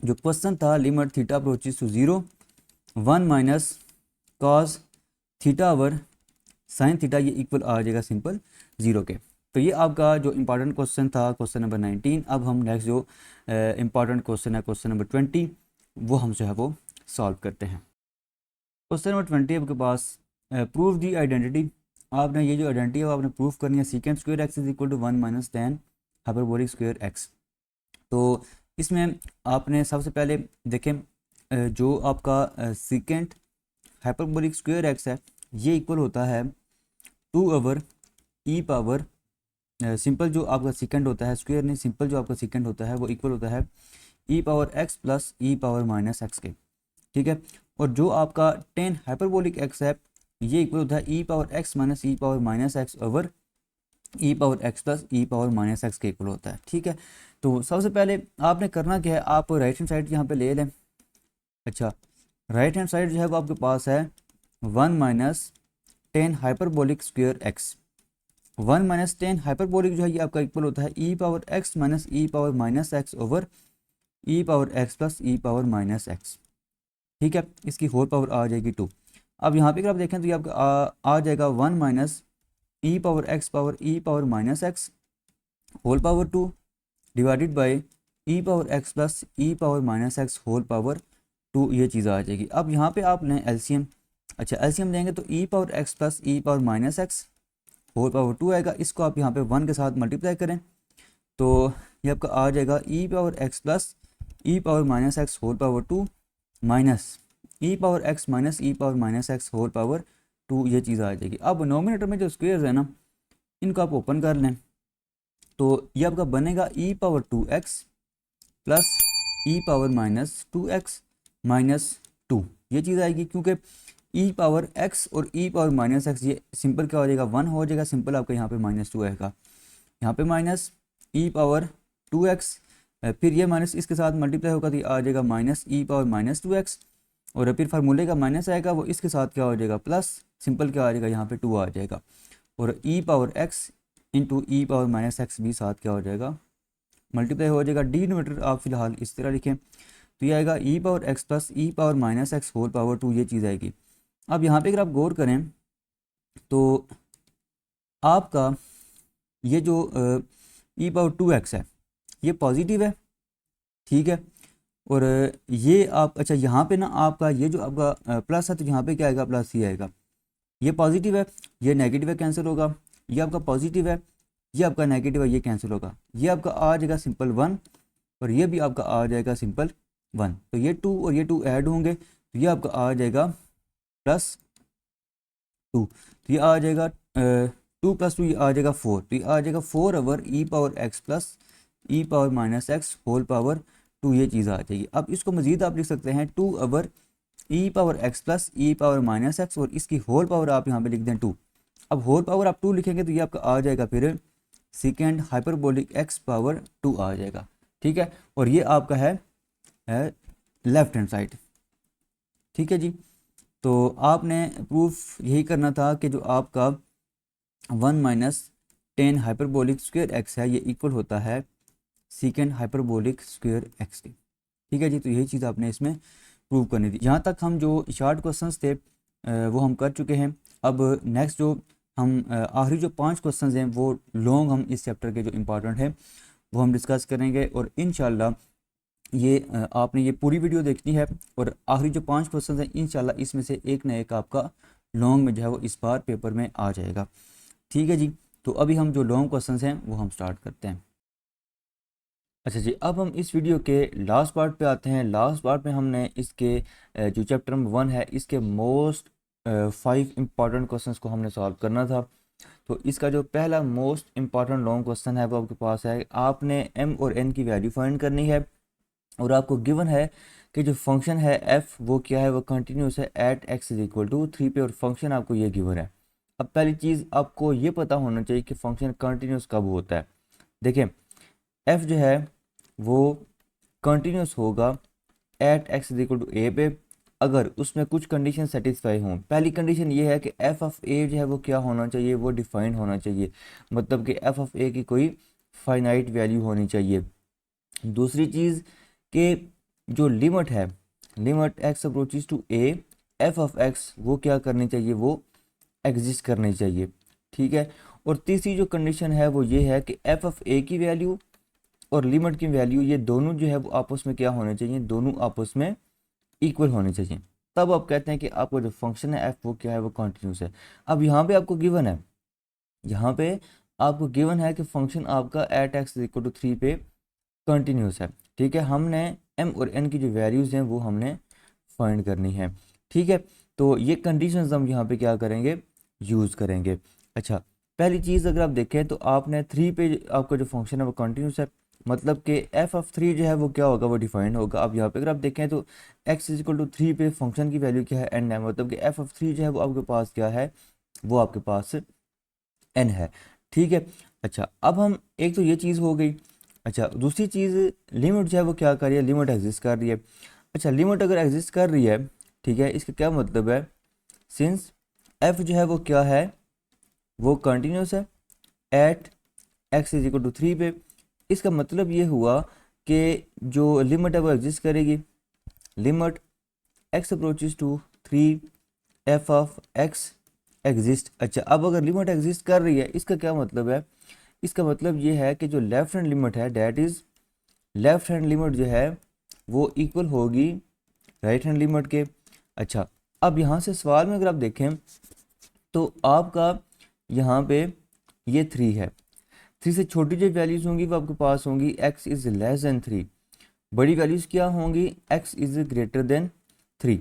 जो क्वेश्चन था limit theta approaches to 0 1 minus cos theta over sine theta, ये इक्वल आ जाएगा सिंपल 0 के। तो ये आपका जो इंपॉर्टेंट क्वेश्चन था क्वेश्चन नंबर 19। अब हम नेक्स्ट जो इंपॉर्टेंट क्वेश्चन है क्वेश्चन नंबर 20, वो हम जो है वो सॉल्व करते हैं। क्वेश्चन नंबर 20 आपके पास प्रूव दी आइडेंटिटी, आपने ये जो आइडेंटिटी है वो आपने प्रूव करनी है secant square x is equal to 1 minus tan hyperbolic square x. तो इसमें आपने सबसे पहले देखें जो आपका सीकेंट हाइपरबोलिक स्क्वायर एक्स है ये इक्वल होता है 2 ओवर ई पावर सिंपल जो आपका सीकेंट होता है, स्क्वायर नहीं सिंपल जो आपका सीकेंट होता है वो इक्वल होता है ई power x plus e power minus x के। ठीक है, और जो आपका टेन हाइपरबोलिक एक्स है ये इक्वल होता है ई power x minus e power minus x over e power x plus e power minus x के इक्वल होता है। ठीक है, तो सबसे पहले आपने करना क्या है, आप राइट हैंड साइड यहाँ पे ले लें। अच्छा, राइट हैंड साइड जो है वो आपके पास है 1 minus tan hyperbolic square x, 1 minus tan hyperbolic जो है ये आपका इक्वल होता है ई power x minus e power minus x over e power x plus e power minus x. ठीक है, इसकी होल पावर आ जाएगी 2। अब यहाँ पे अगर आप देखें तो ये आपका आ जाएगा 1 minus e power e power minus x whole power 2 divided by e power x plus e power minus x whole power 2, ये चीज़ आ जाएगी। अब यहाँ पे आप लें एलसीएम। अच्छा, एलसीएम लेंगे तो e power x plus e power minus x whole power 2 आएगा, इसको आप यहाँ पे 1 के साथ मल्टीप्लाई करें तो ये आपका आ जाएगा e power x plus e power minus x whole power 2 minus e power x minus e power minus x whole power 2 ये चीज़ आ जाएगी। अब नोमिनेटर में जो स्क्वेयर्स है ना, इनको आप ओपन कर लें तो ये आपका बनेगा ई power 2x plus e power minus 2x minus 2 ये चीज़ आएगी, क्योंकि ई पावर x और ई पावर माइनस एक्स ये सिंपल क्या हो जाएगा 1 हो जाएगा, सिंपल आपका यहाँ पे -2 आएगा, यहाँ पे माइनस ई पावर 2x, फिर ये माइनस इसके साथ मल्टीप्लाई होगा तो ये आ जाएगा minus e power minus 2x, और फिर फार्मूले का माइनस आएगा वो इसके साथ क्या हो जाएगा प्लस, सिंपल क्या आ जाएगा यहाँ पे 2 आ जाएगा, और ई पावर x इंटू ई पावर माइनस एक्स भी साथ क्या हो जाएगा मल्टीप्लाई हो जाएगा। डिनोमिनेटर आप फिलहाल इस तरह लिखें तो ये आएगा e power x plus e power minus x whole power 2 ये चीज़ आएगी। अब यहाँ पे अगर आप गौर करें तो आपका ये जो ई पावर 2x है ये पॉजिटिव है, ठीक है, और ये आप अच्छा यहाँ पे ना आपका ये जो आपका प्लस है तो यहाँ पे क्या आएगा प्लस ही आएगा, ये पॉजिटिव है ये नेगेटिव है कैंसिल होगा, ये आपका पॉजिटिव है ये आपका नेगेटिव है ये कैंसिल होगा, ये आपका आ जाएगा सिंपल 1 और ये भी आपका आ जाएगा सिंपल 1, तो ये 2 और ये 2 ऐड होंगे तो ये आपका आ जाएगा +2, तो ये आ जाएगा 2 + 2 ये आ जाएगा 4, तो ये आ जाएगा 4 over e power x plus e power minus x whole power 2 ये चीज़ आ जाएगी। अब इसको मज़ीद आप लिख सकते हैं 2 over e power x plus e power minus x, और इसकी होल पावर आप यहाँ पे लिख दें 2। अब होल पावर आप 2 लिखेंगे तो ये आपका आ जाएगा फिर सेकेंड हाइपरबोलिक एक्स पावर 2 आ जाएगा, ठीक है, और ये आपका है लेफ्ट हैंड साइड, ठीक है जी। तो आपने प्रूफ यही करना था कि जो आपका 1 माइनस 10 हाइपरबोलिक स्क्वायर एक्स है ये इक्वल होता है सेकेंड हाइपरबोलिक स्क्वायर एक्स के, ठीक है जी। तो यही चीज़ आपने इसमें प्रूव करनी थी। यहाँ तक हम जो शॉर्ट क्वेश्चंस थे वो हम कर चुके हैं। अब नेक्स्ट जो हम आखिरी जो 5 क्वेश्चंस हैं वो लॉन्ग हम इस चैप्टर के जो इम्पोर्टेंट हैं वो हम डिस्कस करेंगे, और इंशाल्लाह ये आपने ये पूरी वीडियो देखनी है, और आखिरी जो 5 क्वेश्चंस हैं इंशाल्लाह इसमें से एक ना एक आपका लॉन्ग में जो है वो इस बार पेपर में आ जाएगा, ठीक है जी। तो अभी हम जो लॉन्ग क्वेश्चंस हैं वो हम स्टार्ट करते हैं। अच्छा जी, अब हम इस वीडियो के लास्ट पार्ट पे आते हैं। लास्ट पार्ट में हमने इसके जो चैप्टर नंबर 1 है इसके मोस्ट 5 इम्पॉर्टेंट क्वेश्चंस को हमने सॉल्व करना था। तो इसका जो पहला मोस्ट इम्पॉर्टेंट लॉन्ग क्वेश्चन है वो आपके पास है, आपने m और n की वैल्यू फाइंड करनी है, और आपको गिवन है कि जो फंक्शन है f वो क्या है, वो कंटिन्यूस है एट x = 3 पे, और फंक्शन आपको ये गिवन है। अब पहली चीज़ आपको ये पता होना चाहिए कि फंक्शन कंटिन्यूस कब होता है। देखें f जो है वो कंटिन्यूस होगा एट x = a पे अगर उसमें कुछ कंडीशन सेटिस्फाई हों। पहली कंडीशन ये है कि f ऑफ a जो है वो क्या होना चाहिए, वो डिफाइंड होना चाहिए, मतलब कि f ऑफ a की कोई फाइनाइट वैल्यू होनी चाहिए। दूसरी चीज़ कि जो लिमिट है, limit x approaches to a f of x वो क्या करनी चाहिए, वो एग्जिस्ट करनी चाहिए, ठीक है। और तीसरी जो कंडीशन है वो ये है कि f ऑफ a की वैल्यू और लिमिट की वैल्यू ये दोनों जो है वो आपस में क्या होने चाहिए, दोनों आपस में इक्वल होने चाहिए, तब आप कहते हैं कि आपका जो फंक्शन है f वो क्या है, वो कंटिन्यूस है। अब यहाँ पे आपको गिवन है, यहाँ पे आपको गिवन है कि फंक्शन आपका एट x = 3 पे कंटिन्यूस है, ठीक है। हमने m और n की जो वैल्यूज़ हैं वो हमने फाइंड करनी है, ठीक है। तो ये कंडीशंस हम यहाँ पे क्या करेंगे, यूज़ करेंगे। अच्छा, पहली चीज़ अगर आप देखें तो आपने 3 पे आपका जो फंक्शन है वो कंटिन्यूस है, मतलब कि f ऑफ 3 जो है वो क्या होगा, वो डिफाइंड होगा। अब यहाँ पे अगर आप देखें तो x = 3 पे फंक्शन की वैल्यू क्या है, n है, मतलब कि f ऑफ 3 जो है वो आपके पास क्या है, वो आपके पास n है, ठीक है। अच्छा, अब हम एक तो ये चीज़ हो गई। अच्छा, दूसरी चीज़ लिमिट जो है वो क्या कर रही है, लिमिट एग्जिस्ट कर रही है। अच्छा, लिमिट अगर एग्जिस्ट कर रही है, ठीक है, इसका क्या मतलब है, सिंस f जो है वो क्या है, वो कंटिन्यूस है एट x = 3 पे, इसका मतलब ये हुआ कि जो लिमिट है वो एग्जिस्ट करेगी, limit x approaches to 3 f of x exist. अच्छा, अब अगर लिमिट एग्जिस्ट कर रही है इसका क्या मतलब है, इसका मतलब ये है कि जो लेफ्ट हैंड लिमिट है that is left hand limit जो है वो इक्वल होगी राइट हैंड लिमिट के। अच्छा, अब यहाँ से सवाल में अगर आप देखें तो आपका यहाँ पे ये 3 है, 3 से छोटी जो वैल्यूज़ होंगी वो आपके पास होंगी x = 3, बड़ी वैल्यूज़ क्या होंगी, x > 3।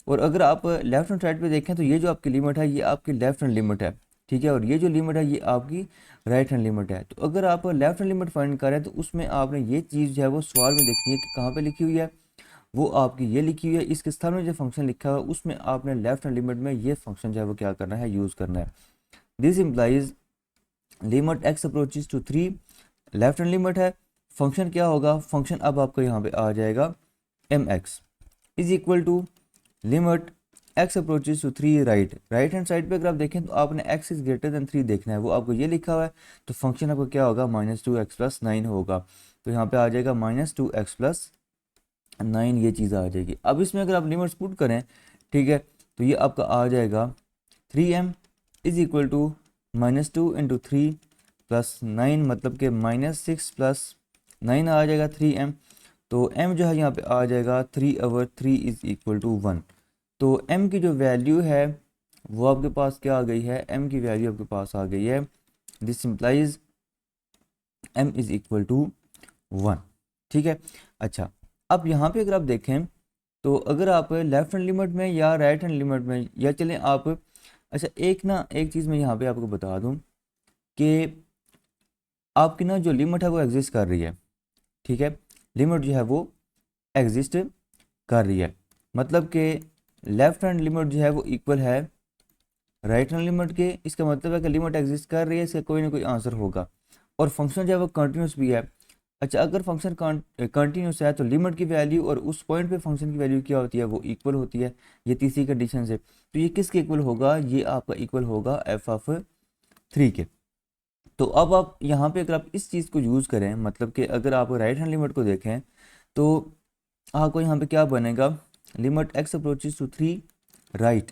और अगर आप लेफ्ट हैंड साइड पे देखें तो ये जो आपकी लिमिट है ये आपकी लेफ्ट हैंड लिमिट है, ठीक है, और ये जो लिमिट है ये आपकी राइट हैंड लिमिट है। तो अगर आप लेफ्ट हैंड लिमिट फाइंड करें तो उसमें आपने ये चीज़ जो है वो सवाल में देखनी है कि कहाँ पे लिखी हुई है, वो आपकी ये लिखी हुई है, इसके स्थान में जो फंक्शन लिखा हुआ है उसमें आपने लेफ्ट हैंड लिमिट में ये फंक्शन जो है वो क्या करना है, यूज़ करना है। This implies limit x approaches to 3, left hand limit है, फंक्शन क्या होगा, फंक्शन अब आपको यहाँ पे आ जाएगा m x is equal to limit x approaches to 3 right hand side पे अगर आप देखें तो आपने एक्स इज ग्रेटर देन 3 देखना है, वो आपको ये लिखा हुआ है, तो फंक्शन आपको क्या होगा, -2x+9 होगा। तो यहाँ पे आ जाएगा -2x+9, ये चीज़ आ जाएगी। अब इसमें अगर आप लिमिट्स पुट करें, ठीक है, तो ये आपका आ जाएगा 3m is equal to -2 into 3 + 9, मतलब कि -6 + 9 आ जाएगा 3m। तो m जो है यहाँ पे आ जाएगा 3/3 इज इक्वल टू 1। तो m की जो वैल्यू है वो आपके पास क्या आ गई है, m की वैल्यू आपके पास आ गई है, this simplifies m is equal to 1, ठीक है। अच्छा, अब यहाँ पे अगर आप देखें तो अगर आप लेफ्ट हैंड लिमिट में या राइट हैंड लिमिट में या चलें आप, अच्छा एक चीज़ मैं यहाँ पे आपको बता दूँ कि आपकी ना जो लिमिट है वो एग्जिस्ट कर रही है, ठीक है, लिमिट जो है वो एग्जिस्ट कर रही है, मतलब कि लेफ्ट हैंड लिमिट जो है वो इक्वल है राइट हैंड लिमिट के। इसका मतलब है कि लिमिट एग्जिस्ट कर रही है, इसका कोई ना कोई आंसर होगा, और फंक्शन जो है वो कंटिन्यूस भी है। अच्छा, अगर फंक्शन कंटिन्यूस है तो लिमिट की वैल्यू और उस पॉइंट पे फंक्शन की वैल्यू क्या होती है, वो इक्वल होती है, ये तीसरी कंडीशन से। तो ये किसके इक्वल होगा, ये आपका इक्वल होगा f(3) के। तो अब आप यहाँ पे अगर आप इस चीज़ को यूज़ करें, मतलब कि अगर आप राइट हैंड लिमिट को देखें तो आपको यहाँ पे क्या बनेगा, limit x approaches to 3 right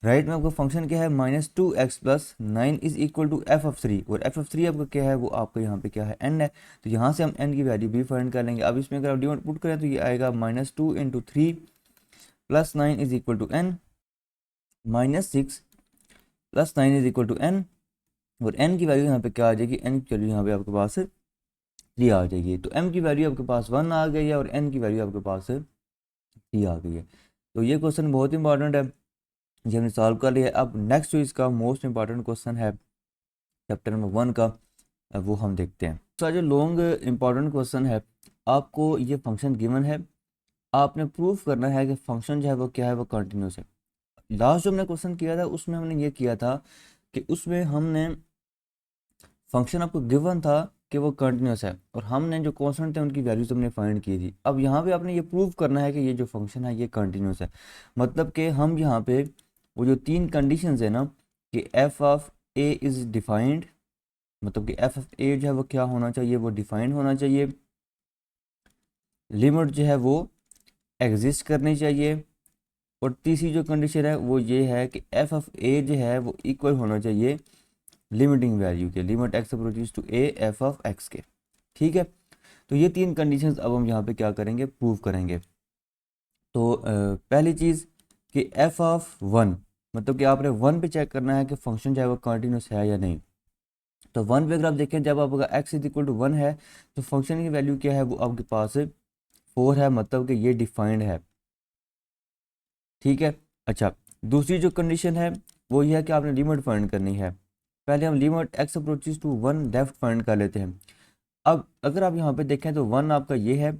में आपका फंक्शन क्या है, -2x+9 is equal to f(3), और f(3) आपका क्या है, वो आपका यहाँ पे क्या है, n है। तो यहाँ से हम n की वैल्यू भी फाइंड कर लेंगे। अब इसमें अगर आप लिमिट पुट करें तो ये आएगा -2 into 3 + 9 is equal to n, -6 + 9 is equal to n, और n की वैल्यू यहाँ पे क्या आ जाएगी, n की वैल्यू यहाँ पे आपके पास 3 आ जाएगी। तो m की वैल्यू आपके पास 1 आ गई है और n की वैल्यू आपके पास 3 आ गई है। तो ये क्वेश्चन बहुत इंपॉर्टेंट है, ये हमने सॉल्व कर लिया है। अब नेक्स्ट जो इसका मोस्ट इंपॉर्टेंट क्वेश्चन है चैप्टर नंबर 1 का, वो हम देखते हैं। तो जो लॉन्ग इंपॉर्टेंट क्वेश्चन है, आपको ये फंक्शन गिवन है, आपने प्रूफ करना है कि फंक्शन जो है वो क्या है, वो कंटिन्यूस है। लास्ट जो हमने क्वेश्चन किया था उसमें हमने ये किया था कि उसमें हमने फंक्शन आपको गिवन था कि वो कंटिन्यूस है, और हमने जो कॉन्स्टेंट थे उनकी वैल्यूज हमने फाइंड की थी। अब यहाँ पे आपने ये प्रूव करना है कि ये जो फंक्शन है ये कंटिन्यूस है, मतलब कि हम यहाँ पे वो जो 3 कंडीशंस है ना, कि f(a) इज़ डिफाइंड, मतलब कि f(a) जो है वो क्या होना चाहिए, वो डिफाइंड होना चाहिए, लिमिट जो है वो एग्जिस्ट करनी चाहिए, और तीसरी जो कंडीशन है वो ये है कि f(a) जो है वो इक्वल होना चाहिए लिमिटिंग वैल्यू के, limit x approaches to a f(x) के, ठीक है। तो ये 3 कंडीशंस अब हम यहाँ पे क्या करेंगे, प्रूव करेंगे। तो पहली चीज़ कि f(1), मतलब कि आपने 1 पे चेक करना है कि फंक्शन जो है वो कंटिन्यूस है या नहीं। तो 1 पे अगर आप देखें, जब आपका x इज इक्वल टू 1 है तो फंक्शन की वैल्यू क्या है, वो आपके पास 4 है, मतलब कि ये डिफाइंड है, ठीक है। अच्छा, दूसरी जो कंडीशन है वो ये है कि आपने लिमिट फाइंड करनी है। पहले हम limit x approaches to 1 left find कर लेते हैं। अब अगर आप यहाँ पे देखें तो 1 आपका ये है,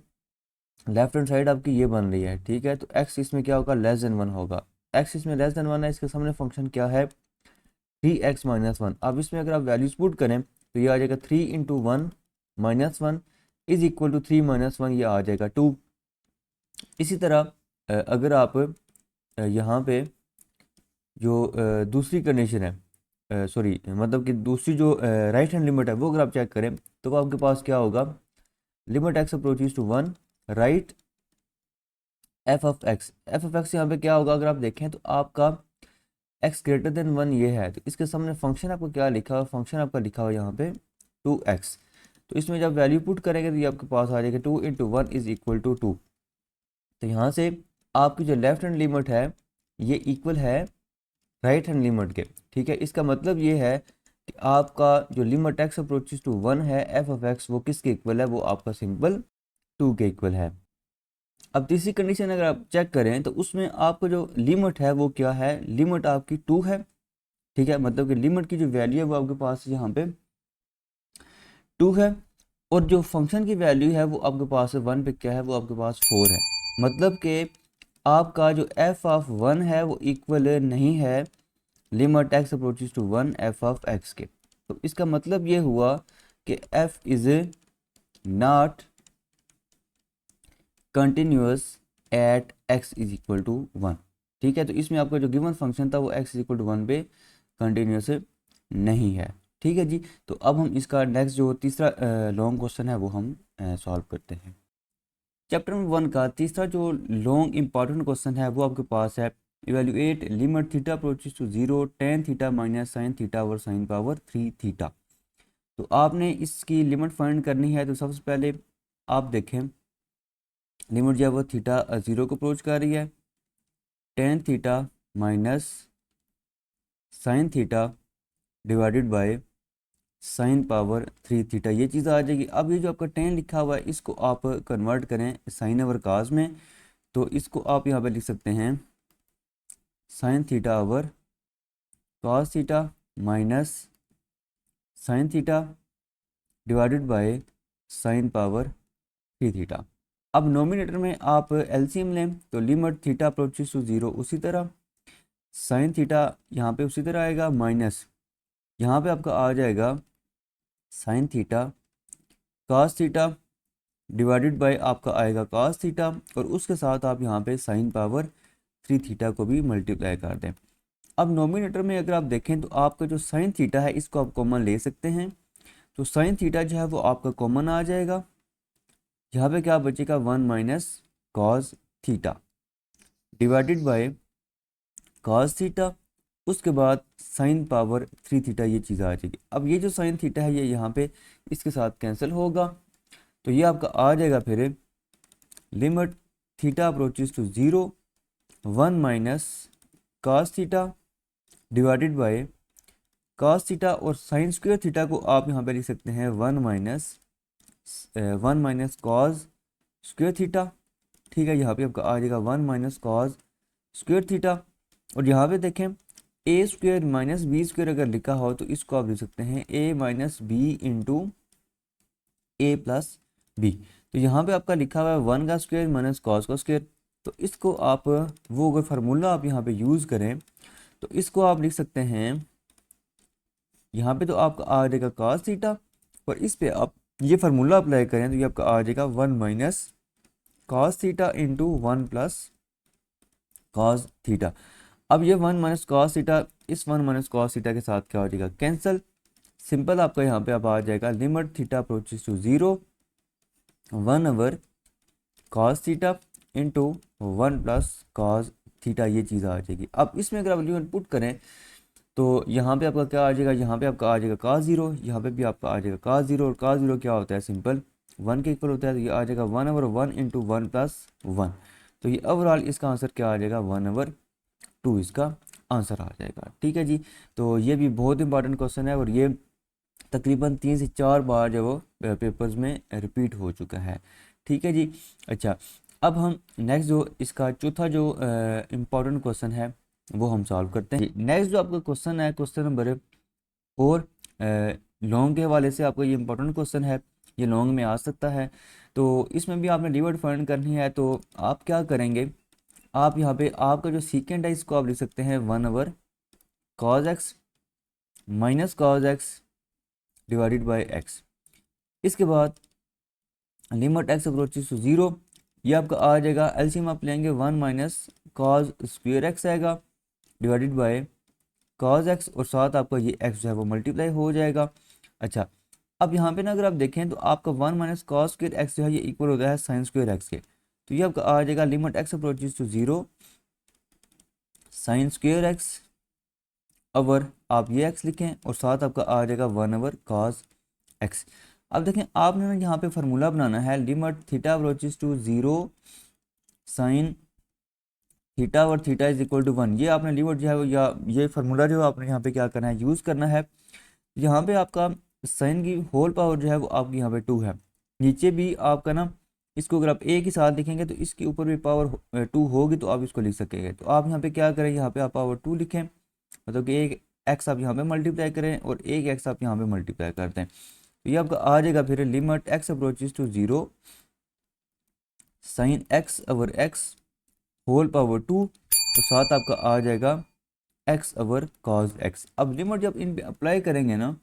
लेफ्ट हैंड साइड आपकी ये बन रही है, ठीक है। तो x इसमें क्या होगा, <1 होगा, x इसमें <1 है, इसके सामने फंक्शन क्या है, 3x-1। अब इसमें अगर आप वैल्यूज पुट करें तो ये आ जाएगा 3 इंटू 1 -1 इज इक्वल टू 3 - 1, ये आ जाएगा 2। इसी तरह अगर आप यहाँ पे जो दूसरी कंडीशन है, सॉरी मतलब कि दूसरी जो राइट हैंड लिमिट है वो अगर आप चेक करें तो वो आपके पास क्या होगा, limit x approaches to 1 right f(x) यहाँ पे क्या होगा, अगर आप देखें तो आपका x ग्रेटर देन 1 ये है, तो इसके सामने फंक्शन आपको क्या लिखा हुआ, फंक्शन आपका लिखा हुआ यहाँ पे 2x। तो इसमें जब वैल्यू पुट करेंगे तो ये आपके पास आ जाएगा 2 इंटू 1 इज इक्वल टू 2। तो यहाँ से आपकी जो लेफ्ट हैंड लिमिट है ये इक्वल है राइट हैंड लिमिट के, ठीक है। इसका मतलब ये है कि आपका जो लिमिट x अप्रोचेज टू 1 है f(x), वो किसके इक्वल है, वो आपका सिंपल 2 के इक्वल है। अब तीसरी कंडीशन अगर आप चेक करें तो उसमें आपको जो लिमिट है वो क्या है, लिमिट आपकी 2 है, ठीक है, मतलब कि लिमिट की जो वैल्यू है वो आपके पास यहाँ पे 2 है, और जो फंक्शन की वैल्यू है वो आपके पास 1 पे क्या है, वो आपके पास 4 है। मतलब कि आपका जो एफ ऑफ 1 है वो इक्वल नहीं है limit x approaches to 1 f of x के। तो इसका मतलब ये हुआ कि f is not continuous at x is equal to 1, ठीक है। तो इसमें आपका जो गिवन फंक्शन था वो एक्स इज इक्वल टू 1 पे कंटिन्यूअस नहीं है, ठीक है जी। तो अब हम इसका नेक्स्ट जो तीसरा लॉन्ग क्वेश्चन है वो हम सॉल्व करते हैं। चैप्टर नंबर 1 का तीसरा जो लॉन्ग इंपॉर्टेंट क्वेश्चन है वो आपके पास है, evaluate limit theta approaches to 0 tan theta minus sine theta over sine power 3 theta. तो आपने इसकी लिमिट फाइंड करनी है। तो सबसे पहले आप देखें लिमिट जो है वो थीटा 0 को अप्रोच कर रही है, ten theta minus sine theta divided by sine power 3 theta, ये चीज़ आ जाएगी। अब ये जो आपका टेन लिखा हुआ है इसको आप कन्वर्ट करें साइन ओवर काज में, तो इसको आप यहाँ पे लिख सकते हैं sign theta over cos theta minus sine theta divided by sine power 3 theta. अब नोमिनेटर में आप एलसीएम लें तो लिमिट थीटा अप्रोचेस टू 0 उसी तरह, साइन थीटा यहाँ पे उसी तरह आएगा, माइनस यहाँ पे आपका आ जाएगा sine theta cos theta divided bye आपका आएगा कॉस थीटा, और उसके साथ आप यहाँ पे साइन पावर 3 थीटा को भी मल्टीप्लाई कर दें। अब नोमिनेटर में अगर आप देखें तो आपका जो साइन थीटा है इसको आप कॉमन ले सकते हैं, तो साइन थीटा जो है वो आपका कॉमन आ जाएगा। यहाँ पे क्या बचेगा 1 minus cos theta divided by cos theta, उसके बाद साइन पावर 3 थीटा, ये चीज़ आ जाएगी। अब ये जो साइन थीटा है ये यहाँ पे इसके साथ कैंसिल होगा, तो ये आपका आ जाएगा फिर limit theta approaches to 0 1 minus cos theta divided by cos theta, और साइन स्क्वायर थीटा को आप यहाँ पे लिख सकते हैं 1 माइनस कॉस स्क्वायर थीटा, ठीक है। यहाँ पे आपका आ जाएगा 1 माइनस कॉस स्क्वायर थीटा, और यहाँ पे देखें ए स्क्वायर माइनस बी स्क्वायर अगर लिखा हो तो इसको आप लिख सकते हैं ए माइनस बी इंटू ए प्लस बी। तो यहाँ पे आपका लिखा हुआ है 1 का स्क्वायर माइनस कॉस का स्क्वायर, तो इसको आप वो अगर फार्मूला आप यहाँ पे यूज़ करें तो इसको आप लिख सकते हैं, यहाँ पे तो आपका आ जाएगा कॉस थीटा, और इस पे आप ये फार्मूला अप्लाई करें तो ये आपका आ जाएगा 1 minus cos theta into 1 plus cos theta. अब ये 1 माइनस कॉस थीटा इस 1 माइनस कॉस थीटा के साथ क्या हो जाएगा, कैंसिल। सिंपल आपका यहाँ पे अब आ जाएगा limit theta approaches to 0 1 over cos theta into 1 plus cos theta, ये चीज़ आ जाएगी। अब इसमें अगर आप लिमिट पुट करें तो यहाँ पे आपका क्या आ जाएगा, यहाँ पे आपका आ जाएगा cos 0, यहाँ पे भी आपका आ जाएगा cos 0, और cos 0 क्या होता है, सिंपल 1 के इक्वल होता है, तो ये आ जाएगा 1 ओवर 1 इंटू 1 प्लस 1। तो ये ओवरऑल इसका आंसर क्या आ जाएगा 1 ओवर 2 इसका आंसर आ जाएगा, ठीक है जी। तो ये भी बहुत इंपॉर्टेंट क्वेश्चन है, और ये तकरीबन 3 से 4 बार जो वो पेपर्स में रिपीट हो चुका है, ठीक है जी। अच्छा, अब हम नेक्स्ट जो इसका चौथा जो इम्पॉर्टेंट क्वेश्चन है वो हम सॉल्व करते हैं। नेक्स्ट जो आपका क्वेश्चन है क्वेश्चन नंबर 4, लॉन्ग के हवाले से आपको ये इंपॉर्टेंट क्वेश्चन है, ये लॉन्ग में आ सकता है। तो इसमें भी आपने लिमिट फाइंड करनी है, तो आप क्या करेंगे, आप यहाँ पे आपका जो सीकेंड है इसको आप लिख सकते हैं 1 over cos x minus cos x divided by x. इसके बाद लिमिट एक्स अप्रोचेस टू 0, ये आपका आ जाएगा, एलसीएम आप लेंगे 1 माइनस कॉज स्क्वायर एक्स आएगा डिवाइडेड बाय कॉज एक्स, और साथ आपका ये एक्स जो है वो मल्टीप्लाई हो जाएगा। अच्छा, अब यहाँ पे ना अगर आप देखें तो आपका 1 माइनस कॉस स्क्वायर एक्स जो है ये इक्वल होता है साइन स्क्वायर एक्स के, तो ये आपका आ जाएगा limit x approaches to 0 sine square x over आप ये एक्स लिखें, और साथ आपका आ जाएगा 1 ओवर कॉस एक्स। अब देखें आपने ना यहाँ पे फार्मूला बनाना है, limit theta approaches to 0 sine theta और थीटा इज इक्वल टू 1, ये आपने लिमिट जो है वो या ये फार्मूला जो आपने यहाँ पे क्या करना है, यूज़ करना है। यहाँ पे आपका साइन की होल पावर जो है वो आपकी यहाँ पे 2 है, नीचे भी आपका ना इसको अगर आप ए के साथ लिखेंगे तो इसके ऊपर भी पावर 2 होगी तो आप इसको लिख सकेंगे। तो आप यहाँ पे क्या करें, यहाँ पे आप पावर 2 लिखें, मतलब कि एक एक्स आप यहाँ पे मल्टीप्लाई करें और एक एक्स आप यहाँ पे मल्टीप्लाई कर दें। तो ये आपका आ जाएगा फिर limit x approaches to 0 sine x over x whole power 2 और साथ आपका आ जाएगा एक्स ओवर कॉज एक्स। अब लिमिट जब इन पे अप्लाई करेंगे ना,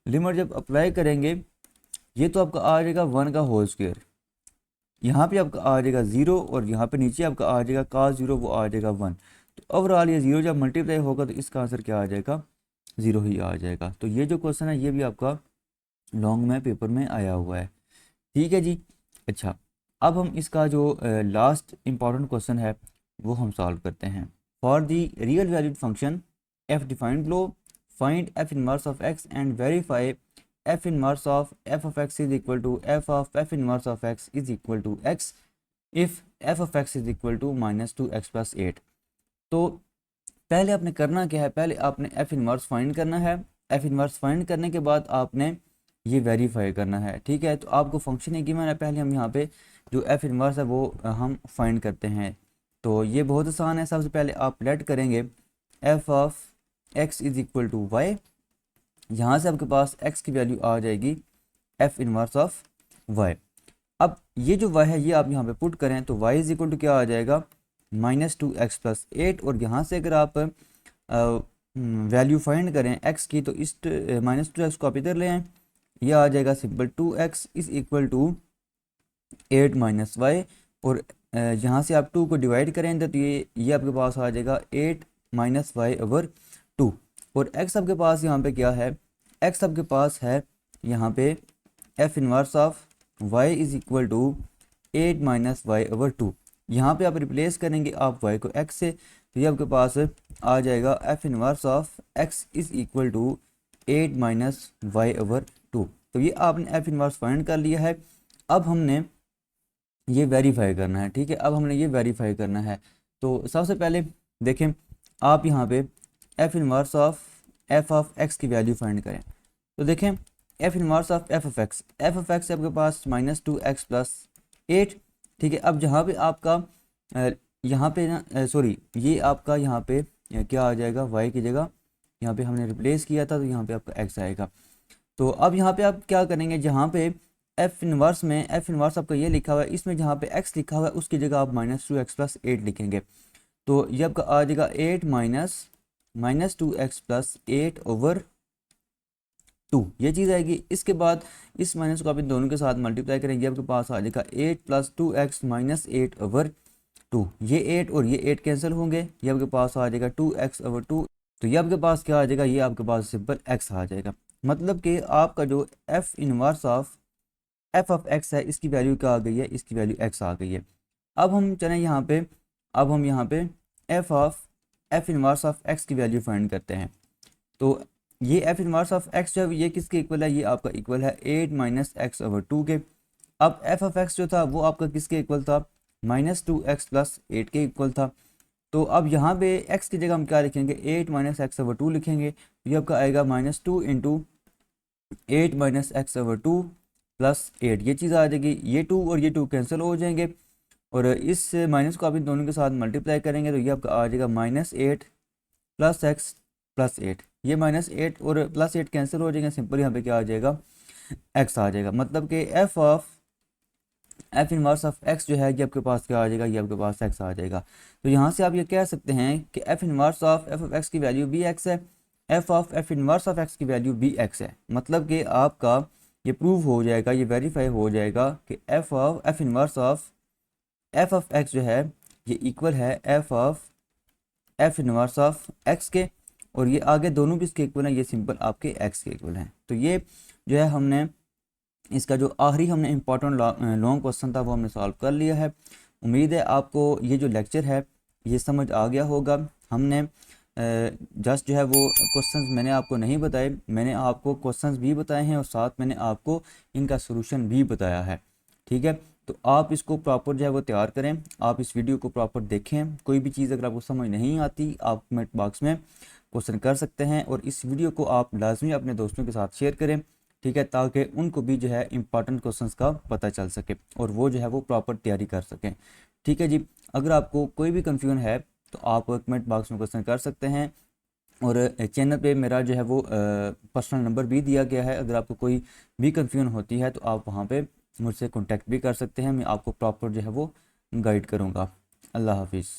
लिमिट जब अप्लाई करेंगे ये तो आपका आ जाएगा 1 का होल स्क्वायर, यहाँ पे आपका आ जाएगा 0 और यहाँ पे नीचे आपका आ जाएगा cos 0 वो आ जाएगा 1। तो ओवरऑल ये 0 जब मल्टीप्लाई होगा तो इसका आंसर क्या आ जाएगा, 0 ही आ जाएगा। तो ये जो क्वेश्चन है ये भी आपका लॉन्ग में पेपर में आया हुआ है, ठीक है जी। अच्छा, अब हम इसका जो लास्ट इंपॉर्टेंट क्वेश्चन है वो हम सॉल्व करते हैं। For the real valued function f defined below, find f inverse of x and verify f inverse of f of x is equal to f of f inverse of x is equal to x if f of x is equal to -2x+8। तो पहले आपने करना क्या है, पहले आपने एफ इनवर्स फाइंड करना है। एफ इनवर्स फाइंड करने के बाद आपने ये वेरीफाई करना है, ठीक है। तो आपको फंक्शन ही गिवन है, पहले हम यहाँ पे जो एफ इनवर्स है वो हम फाइंड करते हैं। तो ये बहुत आसान है। सबसे पहले आप लेट करेंगे f of x is equal to y, यहाँ से आपके पास x की वैल्यू आ जाएगी एफ इनवर्स ऑफ y। अब ये जो y है ये आप यहाँ पे पुट करें तो y इज इक्वल टू क्या आ जाएगा -2x+8, और यहाँ से अगर आप वैल्यू फाइंड करें x की तो इस -2x को आप इधर ले आएँ, ये आ जाएगा simple 2x is equal to 8 - y, और यहाँ से आप 2 को डिवाइड करें तो ये आपके पास आ जाएगा 8 - y/2। और x आपके पास यहाँ पे क्या है, x आपके पास है यहाँ पे f inverse of y is equal to 8 - y/2। यहाँ पे आप रिप्लेस करेंगे आप y को x से, तो ये आपके पास आ जाएगा f inverse of x is equal to 8 - y/2। तो ये आपने f इनवर्स फाइंड कर लिया है। अब हमने ये वेरीफाई करना है, ठीक है। अब हमने ये वेरीफाई करना है। तो सबसे पहले देखें आप यहाँ पे F inverse of f of x की वैल्यू फाइंड करें। तो देखें F inverse of f of x आपके पास -2x+8, ठीक है। अब जहाँ पे आपका यहाँ पे ना सॉरी ये आपका यहाँ पे क्या आ जाएगा, y की जगह यहाँ पे हमने रिप्लेस किया था तो यहाँ पे आपका x आएगा। तो अब यहाँ पे आप क्या करेंगे, जहाँ पे एफ इनवर्स में एफ इनवर्स आपका ये लिखा हुआ है, इसमें जहाँ पे x लिखा हुआ है उसकी जगह आप -2x+8 लिखेंगे। तो ये आपका आ जाएगा 8 - -2x+8/2, ये चीज़ आएगी। इसके बाद इस माइनस को आप इन दोनों के साथ मल्टीप्लाई करेंगे, आपके पास आ जाएगा 8 + 2x - 8/2। ये 8 और ये 8 कैंसिल होंगे, ये आपके पास आ जाएगा 2x/2। तो ये आपके पास क्या आ जाएगा, ये आपके पास सिंपल x आ जाएगा। मतलब कि आपका जो F inverse of f of x है इसकी वैल्यू क्या आ गई है, इसकी वैल्यू x आ गई है। अब हम चलें यहाँ पे, अब हम यहाँ पे एफ इनवर्स ऑफ एक्स की वैल्यू फाइंड करते हैं। तो ये एफ इनवर्स ऑफ एक्स जो है ये किसके इक्वल है, ये आपका इक्वल है 8 - x/2 के। अब एफ ऑफ एक्स जो था वो आपका किसके इक्वल था, -2x+8 के इक्वल था। तो अब यहाँ पे x की जगह हम क्या लिखेंगे, 8 - x/2 लिखेंगे। ये आपका आएगा -2 × 8 - x/2 + 8, ये चीज़ आ जाएगी। ये 2 और ये 2 कैंसिल हो जाएंगे और इस माइनस को आप इन दोनों के साथ मल्टीप्लाई करेंगे तो ये आपका आ जाएगा -8 + x + 8। ये -8 और +8 कैंसिल हो जाएंगे, सिंपल यहाँ पे क्या आ जाएगा, x आ जाएगा। मतलब कि एफ इनवर्स ऑफ x जो है ये आपके पास क्या आ जाएगा, ये आपके पास x आ जाएगा। तो यहाँ से आप ये कह सकते हैं कि F inverse of f of x की वैल्यू भी x है, F of f inverse of x की वैल्यू भी x है। मतलब कि आपका ये प्रूव हो जाएगा, ये वेरीफाई हो जाएगा कि F inverse of f of x जो है ये इक्वल है F of f inverse of x के, और ये आगे दोनों भी इसके इक्वल हैं, ये सिंपल आपके एक्स के इक्वल हैं। तो ये जो है हमने इसका जो आखिरी हमने इंपॉर्टेंट लॉन्ग क्वेश्चन था वो हमने सॉल्व कर लिया है। उम्मीद है आपको ये जो लेक्चर है ये समझ आ गया होगा। हमने जस्ट जो है वो क्वेश्चंस मैंने आपको नहीं बताए, मैंने आपको क्वेश्चंस भी बताए हैं और साथ मैंने आपको इनका सॉल्यूशन भी बताया है, ठीक है। तो आप इसको प्रॉपर जो है वो तैयार करें, आप इस वीडियो को प्रॉपर देखें। कोई भी चीज़ अगर आपको समझ नहीं आती आप कमेंट बॉक्स में क्वेश्चन कर सकते हैं, और इस वीडियो को आप लाजमी अपने दोस्तों के साथ शेयर करें, ठीक है, ताकि उनको भी जो है इंपॉर्टेंट क्वेश्चंस का पता चल सके और वो जो है वो प्रॉपर तैयारी कर सकें। ठीक है जी, अगर आपको कोई भी कंफ्यूजन है तो आप कमेंट बॉक्स में क्वेश्चन कर सकते हैं, और चैनल पे मेरा जो है वो पर्सनल नंबर भी दिया गया है। अगर आपको कोई भी कंफ्यूजन होती है तो आप वहाँ पे मुझसे कांटेक्ट भी कर सकते हैं, मैं आपको प्रॉपर जो है वो गाइड करूँगा। अल्लाह हाफिज़।